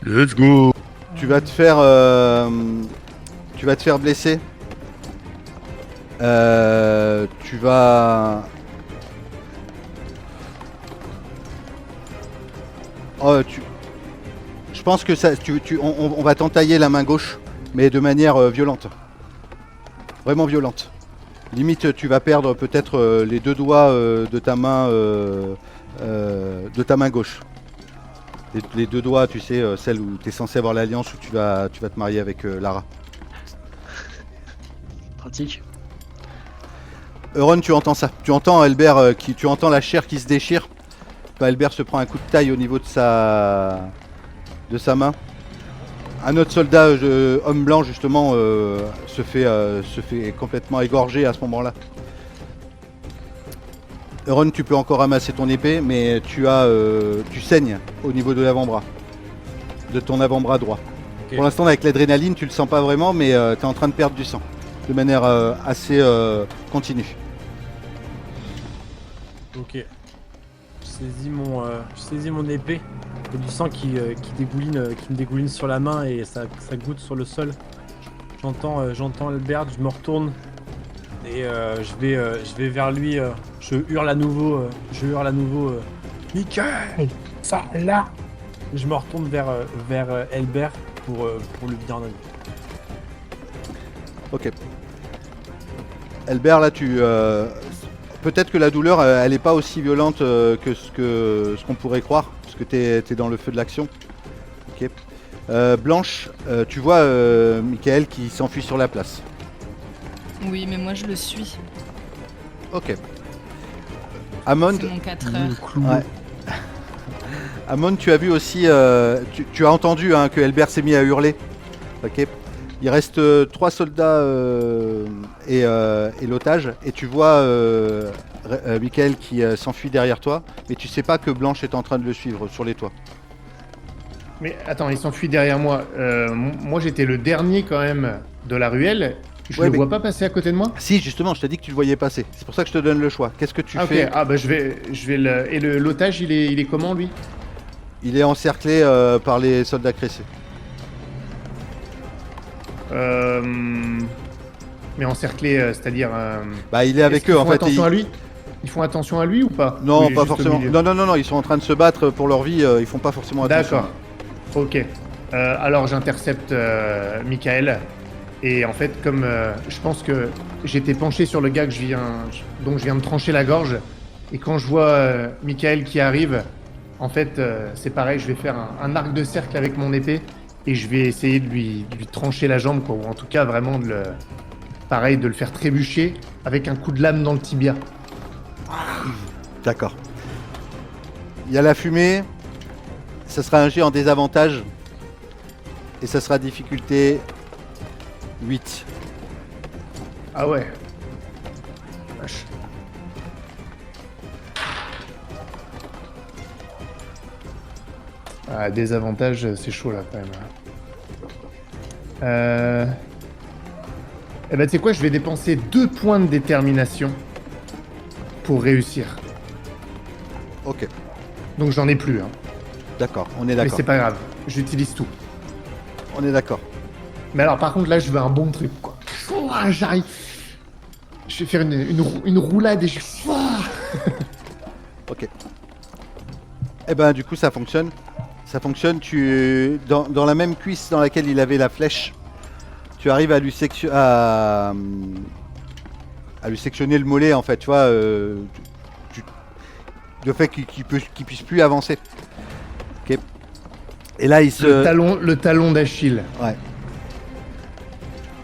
Let's go. Tu vas te faire blesser. Tu vas... Oh, je pense que ça, on va t'entailler la main gauche, mais de manière violente. Vraiment violente. Limite, tu vas perdre peut-être les 2 doigts de ta main gauche. Les 2 doigts, tu sais, celle où tu es censé avoir l'alliance, où tu vas te marier avec Lara. pratique. Euron, tu entends ça. Tu entends Elbert, tu entends la chair qui se déchire. Bah, Elbert se prend un coup de taille au niveau de sa main. Un autre soldat, homme blanc justement, se fait complètement égorger à ce moment-là. Euron, tu peux encore ramasser ton épée, mais tu saignes au niveau de l'avant-bras, de ton avant-bras droit. Ok. Pour l'instant, avec l'adrénaline, tu le sens pas vraiment, mais tu es en train de perdre du sang de manière assez continue. Ok. Je saisis mon épée. Il y a du sang qui me dégouline sur la main et ça goutte sur le sol. J'entends Albert, je me retourne et je vais vers lui. Je hurle à nouveau. Michael, ça là. Je me retourne vers Albert pour lui dire un avis. Ok. Elbert, là, peut-être que la douleur, elle n'est pas aussi violente que ce qu'on pourrait croire, parce que tu es dans le feu de l'action. Ok. Blanche, tu vois Michael qui s'enfuit sur la place. Oui, mais moi je le suis. Ok. Amond, C'est mon 4 heures. ouais. Amon, tu as vu aussi, tu as entendu hein, que Elbert s'est mis à hurler. Ok. Il reste 3 soldats et l'otage, et tu vois Michael qui s'enfuit derrière toi, mais tu sais pas que Blanche est en train de le suivre sur les toits. Mais attends, il s'enfuit derrière moi. Moi, j'étais le dernier quand même de la ruelle. Je Ouais, le mais- vois pas passer à côté de moi. Si, justement, je t'ai dit que tu le voyais passer. C'est pour ça que je te donne le choix. Qu'est-ce que tu Ah, ok. fais? Ah bah je vais le. Et l'otage, il est comment lui? Il est encerclé par les soldats cressés. Mais encerclé, c'est-à-dire. Bah, il est est-ce avec qu'ils eux en font fait. attention à lui. Ils font attention à lui ou pas? Non, Ou il est pas juste au forcément. milieu Non, ils sont en train de se battre pour leur vie. Ils font pas forcément attention. D'accord. Ok. Alors j'intercepte Michael. Et en fait, comme je pense que j'étais penché sur le gars dont je viens de trancher la gorge, et quand je vois Michael qui arrive, en fait, c'est pareil, je vais faire un arc de cercle avec mon épée, et je vais essayer de lui trancher la jambe, quoi, ou en tout cas vraiment pareil, de le faire trébucher avec un coup de lame dans le tibia. D'accord. Il y a la fumée. Ça sera un jet en désavantage. Et ça sera difficulté 8. Ah ouais. Vache. Ah, désavantage, c'est chaud là quand même. Eh ben tu sais quoi, je vais dépenser 2 points de détermination pour réussir. Ok, Donc j'en ai plus, hein. d'accord, on est Mais d'accord. c'est pas grave, j'utilise tout. On est d'accord. Mais alors par contre là, je veux un bon truc quoi. Ouah, j'arrive. Je vais faire une roulade et je... Ouah. Ok. Eh ben du coup ça fonctionne. Ça fonctionne, dans la même cuisse dans laquelle il avait la flèche, tu arrives à lui sectionner le mollet en fait, tu vois, le fait qu'il puisse plus avancer. Ok. Et là il se... Le talon d'Achille. Ouais.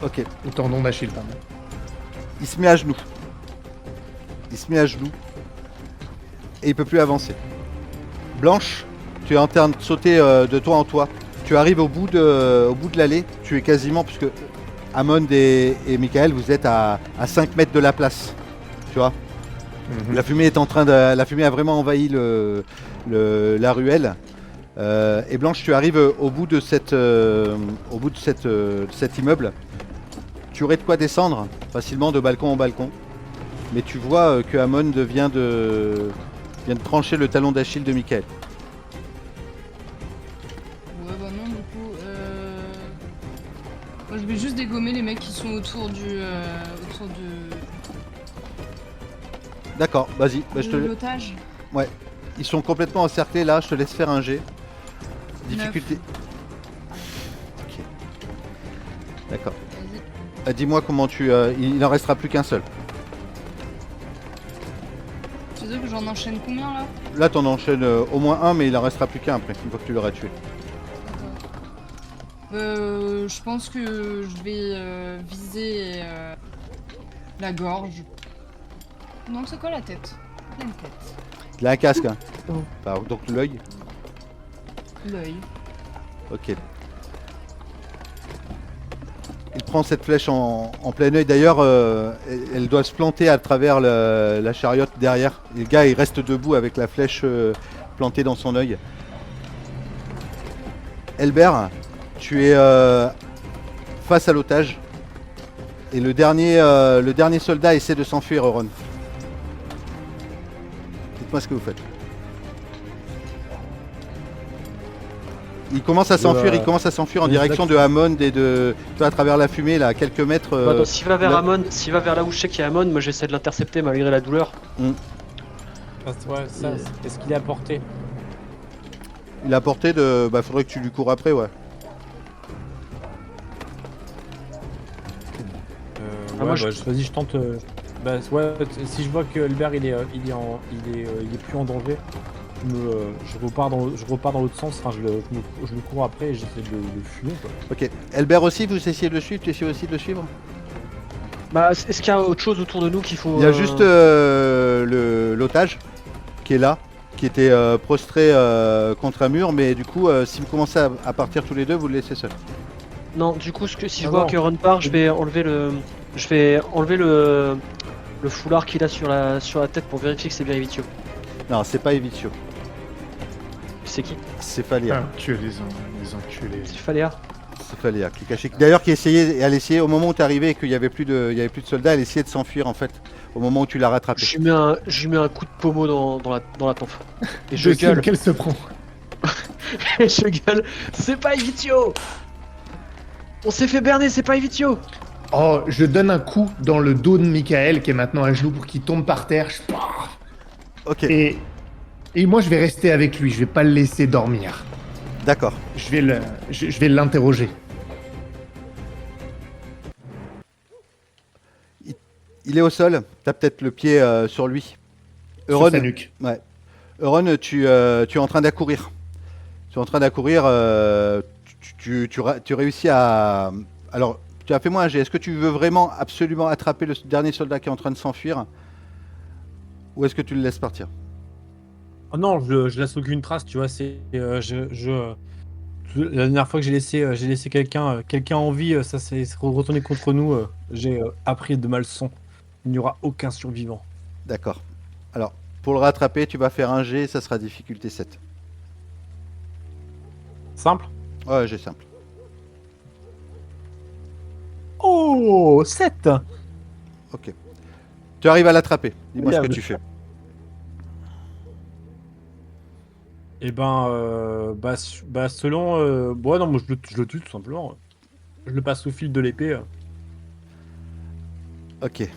Ok. Le tendon d'Achille, pardon. Il se met à genoux. Il se met à genoux. Et il peut plus avancer. Blanche, tu es en train de sauter de toit en toit. Tu arrives au bout de l'allée. Tu es quasiment, puisque Amond et Michael, vous êtes à 5 mètres de la place. Tu vois. Mhm. La fumée est en train de... La fumée a vraiment envahi la ruelle. Et Blanche, tu arrives au bout de cet immeuble. Tu aurais de quoi descendre facilement de balcon en balcon. Mais tu vois que Amon vient de trancher le talon d'Achille de Michael. Ouais, bah non, du coup. Moi, je vais juste dégommer les mecs qui sont autour du. D'accord, vas-y. Bah, de l'otage. Ils sont complètement encerclés là, je te laisse faire un jet. Difficulté. Ok. D'accord. Vas-y. Dis-moi comment il n'en restera plus qu'un seul. Tu veux que j'en enchaîne combien là? Là, t'en enchaînes au moins un, mais il en restera plus qu'un après, une fois que tu l'auras tué. Je pense que je vais viser la gorge. Non, c'est quoi la tête? Pleine tête. Il a un casque, hein. Oh. Enfin, donc l'œil. L'œil. Ok. Il prend cette flèche en plein œil. D'ailleurs, elle doit se planter à travers la chariote derrière. Et le gars, il reste debout avec la flèche plantée dans son œil. Elbert, tu es face à l'otage. Et le dernier soldat essaie de s'enfuir, Euron. Dites-moi ce que vous faites. Il commence à s'enfuir en direction de Hammond et de... Tu vois, à travers la fumée, là, à quelques mètres... Bah, donc, s'il va vers là- Amon, s'il va vers là où je sais qu'il y a Amon, moi j'essaie de l'intercepter malgré la douleur. Ouais, ça, est-ce qu'il est à portée? Il a porté de... Bah, faudrait que tu lui cours après, ouais. Ah, moi, je- Vas-y, je tente. Bah, ouais, si je vois que Albert il est plus en danger, je repars dans l'autre sens. Enfin, je le cours après et j'essaie de le fumer, quoi. Ok. Elbert aussi, vous essayez de le suivre? Tu essayes aussi de le suivre? Bah, est-ce qu'il y a autre chose autour de nous qu'il faut. Il y a juste l'otage qui est là, qui était prostré contre un mur, mais du coup, si vous commencez à partir tous les deux, vous le laissez seul. Non, du coup, si je Ah vois non. que Ron part, je vais enlever le foulard qu'il a sur la tête pour vérifier que c'est bien Evitio. Non, c'est pas Evitio, C'est qui? c'est Falia. Ah, tu es les enculés. C'est Faléa. C'est Falia qui est caché. D'ailleurs, elle essayait, au moment où tu es arrivé et qu'il n'y avait plus de soldats, elle essayait de s'enfuir en fait, au moment où tu l'as rattrapée. Je lui mets un coup de pommeau dans la tonf. Et je Je sais gueule. lequel se prend. Et je gueule. C'est pas Evitio! On s'est fait berner, c'est pas Evitio! Oh, je donne un coup dans le dos de Michael qui est maintenant à genoux pour qu'il tombe par terre. Ok, Et moi je vais rester avec lui, je vais pas le laisser dormir. d'accord. Je vais l'interroger. Il est au sol, t'as peut-être le pied sur lui. Sur Euron, sa nuque. ouais. Euron, tu es en train d'accourir. Tu es en train d'accourir, tu réussis à... Alors, Tu as fait moi un jet. Est-ce que tu veux vraiment absolument attraper le dernier soldat qui est en train de s'enfuir? Ou est-ce que tu le laisses partir? Oh non, je laisse aucune trace, tu vois. C'est, la dernière fois que j'ai laissé quelqu'un en vie, ça s'est retourné contre nous. J'ai appris de ma leçon. Il n'y aura aucun survivant. D'accord. Alors, pour le rattraper, tu vas faire un jet, ça sera difficulté 7. Simple. Ouais, jet simple. Oh, 7. Ok. Tu arrives à l'attraper. Dis-moi ce que Diable. tu fais. Et ben, selon. Bon, non, moi je le tue tout simplement. Je le passe au fil de l'épée. Ok.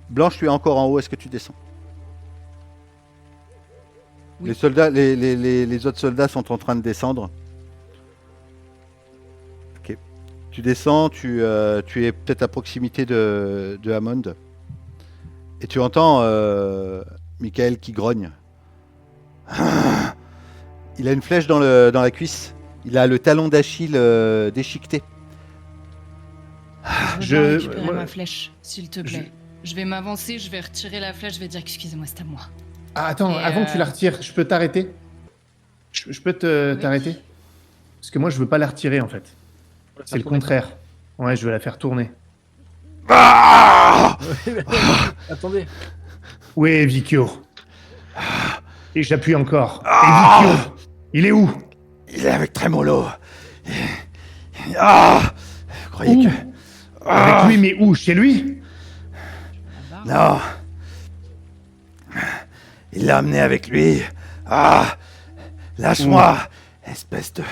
Blanche, tu es encore en haut, est-ce que tu descends? Oui. Les soldats, les autres soldats sont en train de descendre. Ok. Tu descends, tu es peut-être à proximité de Hammond. Et tu entends Michael qui grogne. Il a une flèche dans la cuisse. Il a le talon d'Achille déchiqueté. Je veux bien récupérer moi- ma flèche, s'il te plaît. Je vais m'avancer, je vais retirer la flèche, je vais dire excusez-moi, c'est à moi. Ah, attends, Et, avant que tu la retires, je peux t'arrêter? Je peux Oui. t'arrêter? Parce que moi, je veux pas la retirer, en fait. C'est le contraire. Ouais, je veux la faire tourner. Attendez. Oui, Vikio. Et j'appuie encore. Et Vikio, il est où? Il est avec Trémolo. Ah, vous croyez Où? que... Ah, Avec lui, mais où? Chez lui? non. Il l'a amené avec lui. Ah, lâche-moi, espèce de...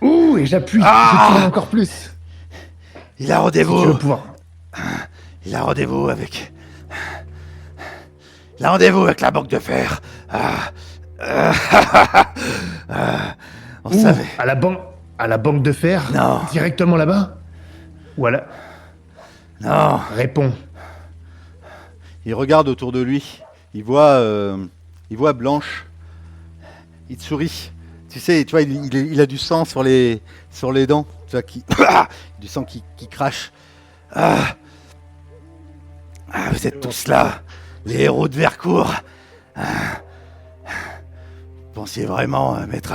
Où? Et j'appuie. Ah! Je tourne encore plus. Il a Si rendez-vous. tu veux pouvoir. Il a rendez-vous avec... Il a rendez-vous avec la banque de fer. On Où? savait. À la banque de fer? Non. Directement là-bas? Ou à la... Non. Réponds. Il regarde autour de lui. Il voit Blanche. Il te sourit. Tu sais, tu vois, il a du sang sur les dents. Tu vois, du sang qui crache. Vous êtes tous là, les héros de Vercourt. Vous pensiez vraiment mettre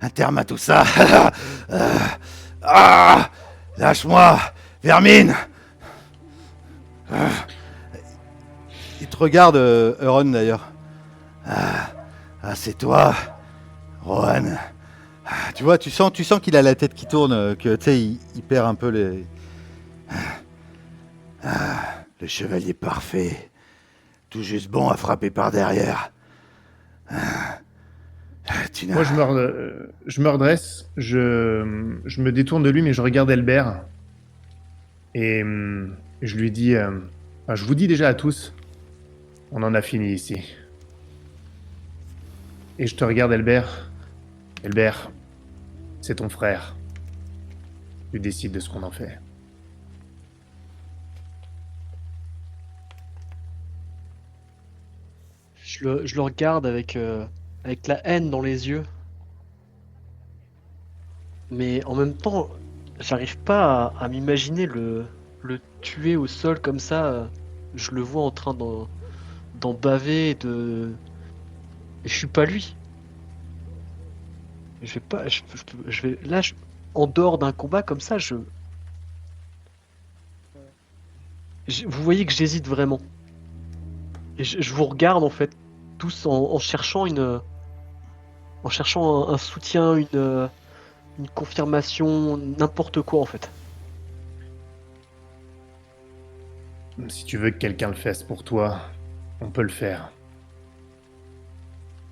un terme à tout ça? Lâche-moi, vermine. Il te regarde, Euron d'ailleurs. C'est toi, Rohan. Tu vois, tu sens qu'il a la tête qui tourne, que tu sais, il perd un peu les. Le chevalier parfait, tout juste bon à frapper par derrière. Moi, je me redresse, je me détourne de lui, mais je regarde Elbert. Et je lui dis... je vous dis déjà à tous, on en a fini ici. Et je te regarde, Elbert. Elbert, c'est ton frère. Tu décides de ce qu'on en fait. Je le regarde avec la haine dans les yeux. Mais en même temps, j'arrive pas à m'imaginer le tuer au sol comme ça. Je le vois en train d'en baver et de... Et je suis pas lui. Je vais pas... je vais... Là, en dehors d'un combat comme ça, vous voyez que j'hésite vraiment. Et je vous regarde en fait, tous en cherchant en cherchant un soutien, une confirmation, n'importe quoi en fait. Si tu veux que quelqu'un le fasse pour toi, on peut le faire.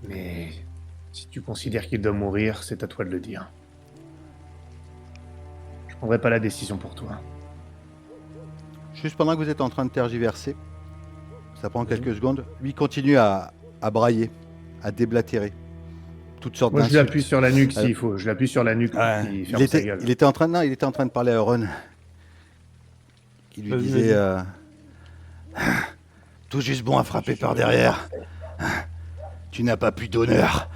Mais si tu considères qu'il doit mourir, c'est à toi de le dire. Je prendrai pas la décision pour toi. Juste pendant que vous êtes en train de tergiverser, ça prend quelques secondes, lui continue à brailler, à déblatérer. Toutes sortes Moi, je d'insultes. l'appuie sur la nuque s'il faut. Je l'appuie sur la nuque pour qu'il ferme sa gueule. Il était en train de parler à Euron. Qui lui Vas-y, disait tout juste bon à frapper par derrière. Tu n'as pas plus d'honneur.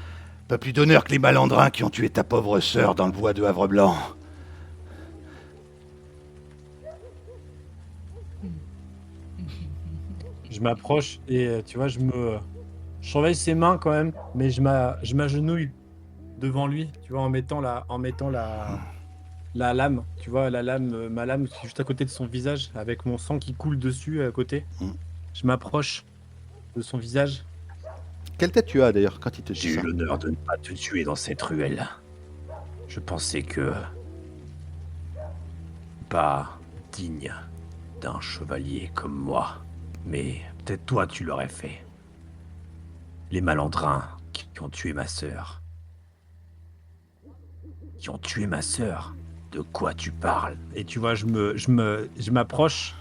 Pas plus d'honneur que les malandrins qui ont tué ta pauvre sœur dans le bois de Havre-Blanc. Je m'approche et tu vois, je surveille ses mains quand même, mais je m'agenouille devant lui, tu vois, en mettant la lame, tu vois, la lame, ma lame qui est juste à côté de son visage, avec mon sang qui coule dessus à côté. Mm. Je m'approche de son visage. Quelle tête tu as d'ailleurs quand il te dit J'ai eu ça? l'honneur de ne pas te tuer dans cette ruelle. Je pensais que... pas digne d'un chevalier comme moi. Mais peut-être toi tu l'aurais fait. Les malandrins qui ont tué ma sœur. Qui ont tué ma sœur. De quoi tu parles? Et tu vois, je m'approche.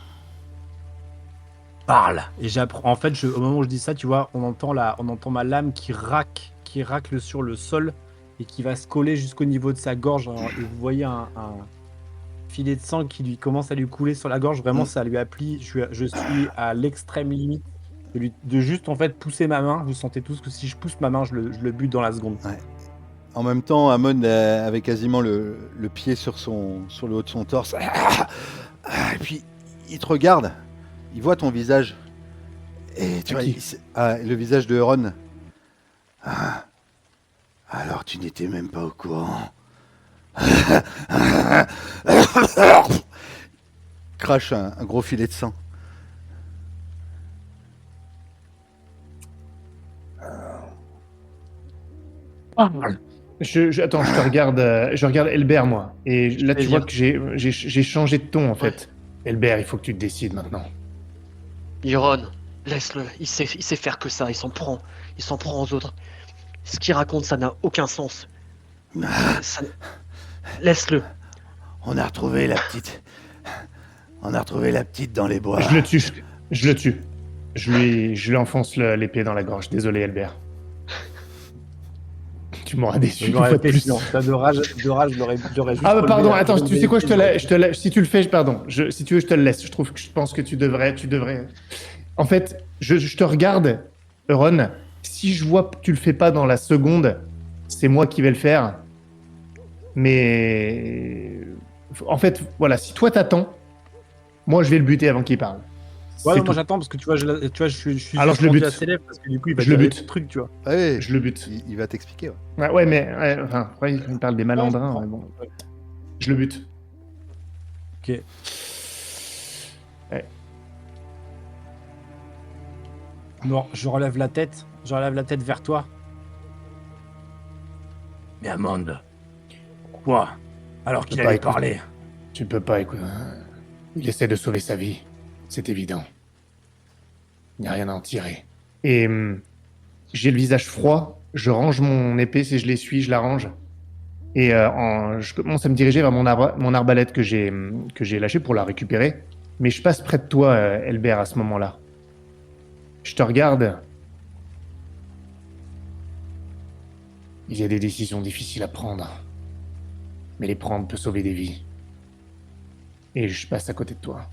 Parle. Et j'apprends. En fait, au moment où je dis ça, tu vois, on entend ma lame qui racle sur le sol et qui va se coller jusqu'au niveau de sa gorge. Et vous voyez un filet de sang qui lui commence à lui couler sur la gorge. Vraiment, ça lui appuie. Je suis à l'extrême limite de juste en fait pousser ma main. Vous sentez tous que si je pousse ma main, je le bute dans la seconde. Ouais. En même temps, Amon avait quasiment le pied sur le haut de son torse. Et puis, il te regarde, il voit ton visage. Et tu vois, le visage de Euron. Ah, alors tu n'étais même pas au courant. Crache un gros filet de sang. Attends, je regarde Elbert, moi. Et là, tu vois que j'ai changé de ton, en fait. Elbert, il faut que tu te décides maintenant. Euron, laisse-le. Il sait faire que ça. Il s'en prend aux autres. Ce qu'il raconte, ça n'a aucun sens. Laisse-le. On a retrouvé la petite. Dans les bois. Je le tue. Je lui enfonce l'épée dans la gorge. Désolé, Elbert. Tu m'auras déçu une fois de plus. Ça, de rage, j'aurais juste. Ah bah pardon, attends, tu sais quoi, si tu le fais, pardon. Si tu veux, je te le laisse. Je pense que tu devrais. En fait, je te regarde, Euron. Si je vois que tu le fais pas dans la seconde, c'est moi qui vais le faire. Mais en fait, voilà, si toi t'attends, moi je vais le buter avant qu'il parle. Ouais, moi j'attends parce que tu vois, je suis alors je le bute. assez lèvres parce que du coup il va Je le dire bute. des trucs, tu vois. Ouais, Je le bute. Il va t'expliquer. Ouais. Ouais, mais enfin, après, il parle des malandrins. Ouais, bon. Je le bute. Ok. Ouais. Non, je relève la tête vers toi. Mais Amande, quoi? Alors qu'il peux pas allait écouter. parler. Tu peux pas, écoute. Il essaie de sauver sa vie. C'est évident. Il n'y a rien à en tirer. Et j'ai le visage froid. Je range mon épée. Si je l'essuie, je la range. Et je commence à me diriger vers mon arbalète que j'ai lâchée pour la récupérer. Mais je passe près de toi, Elbert, à ce moment-là. Je te regarde. Il y a des décisions difficiles à prendre. Mais les prendre peut sauver des vies. Et je passe à côté de toi.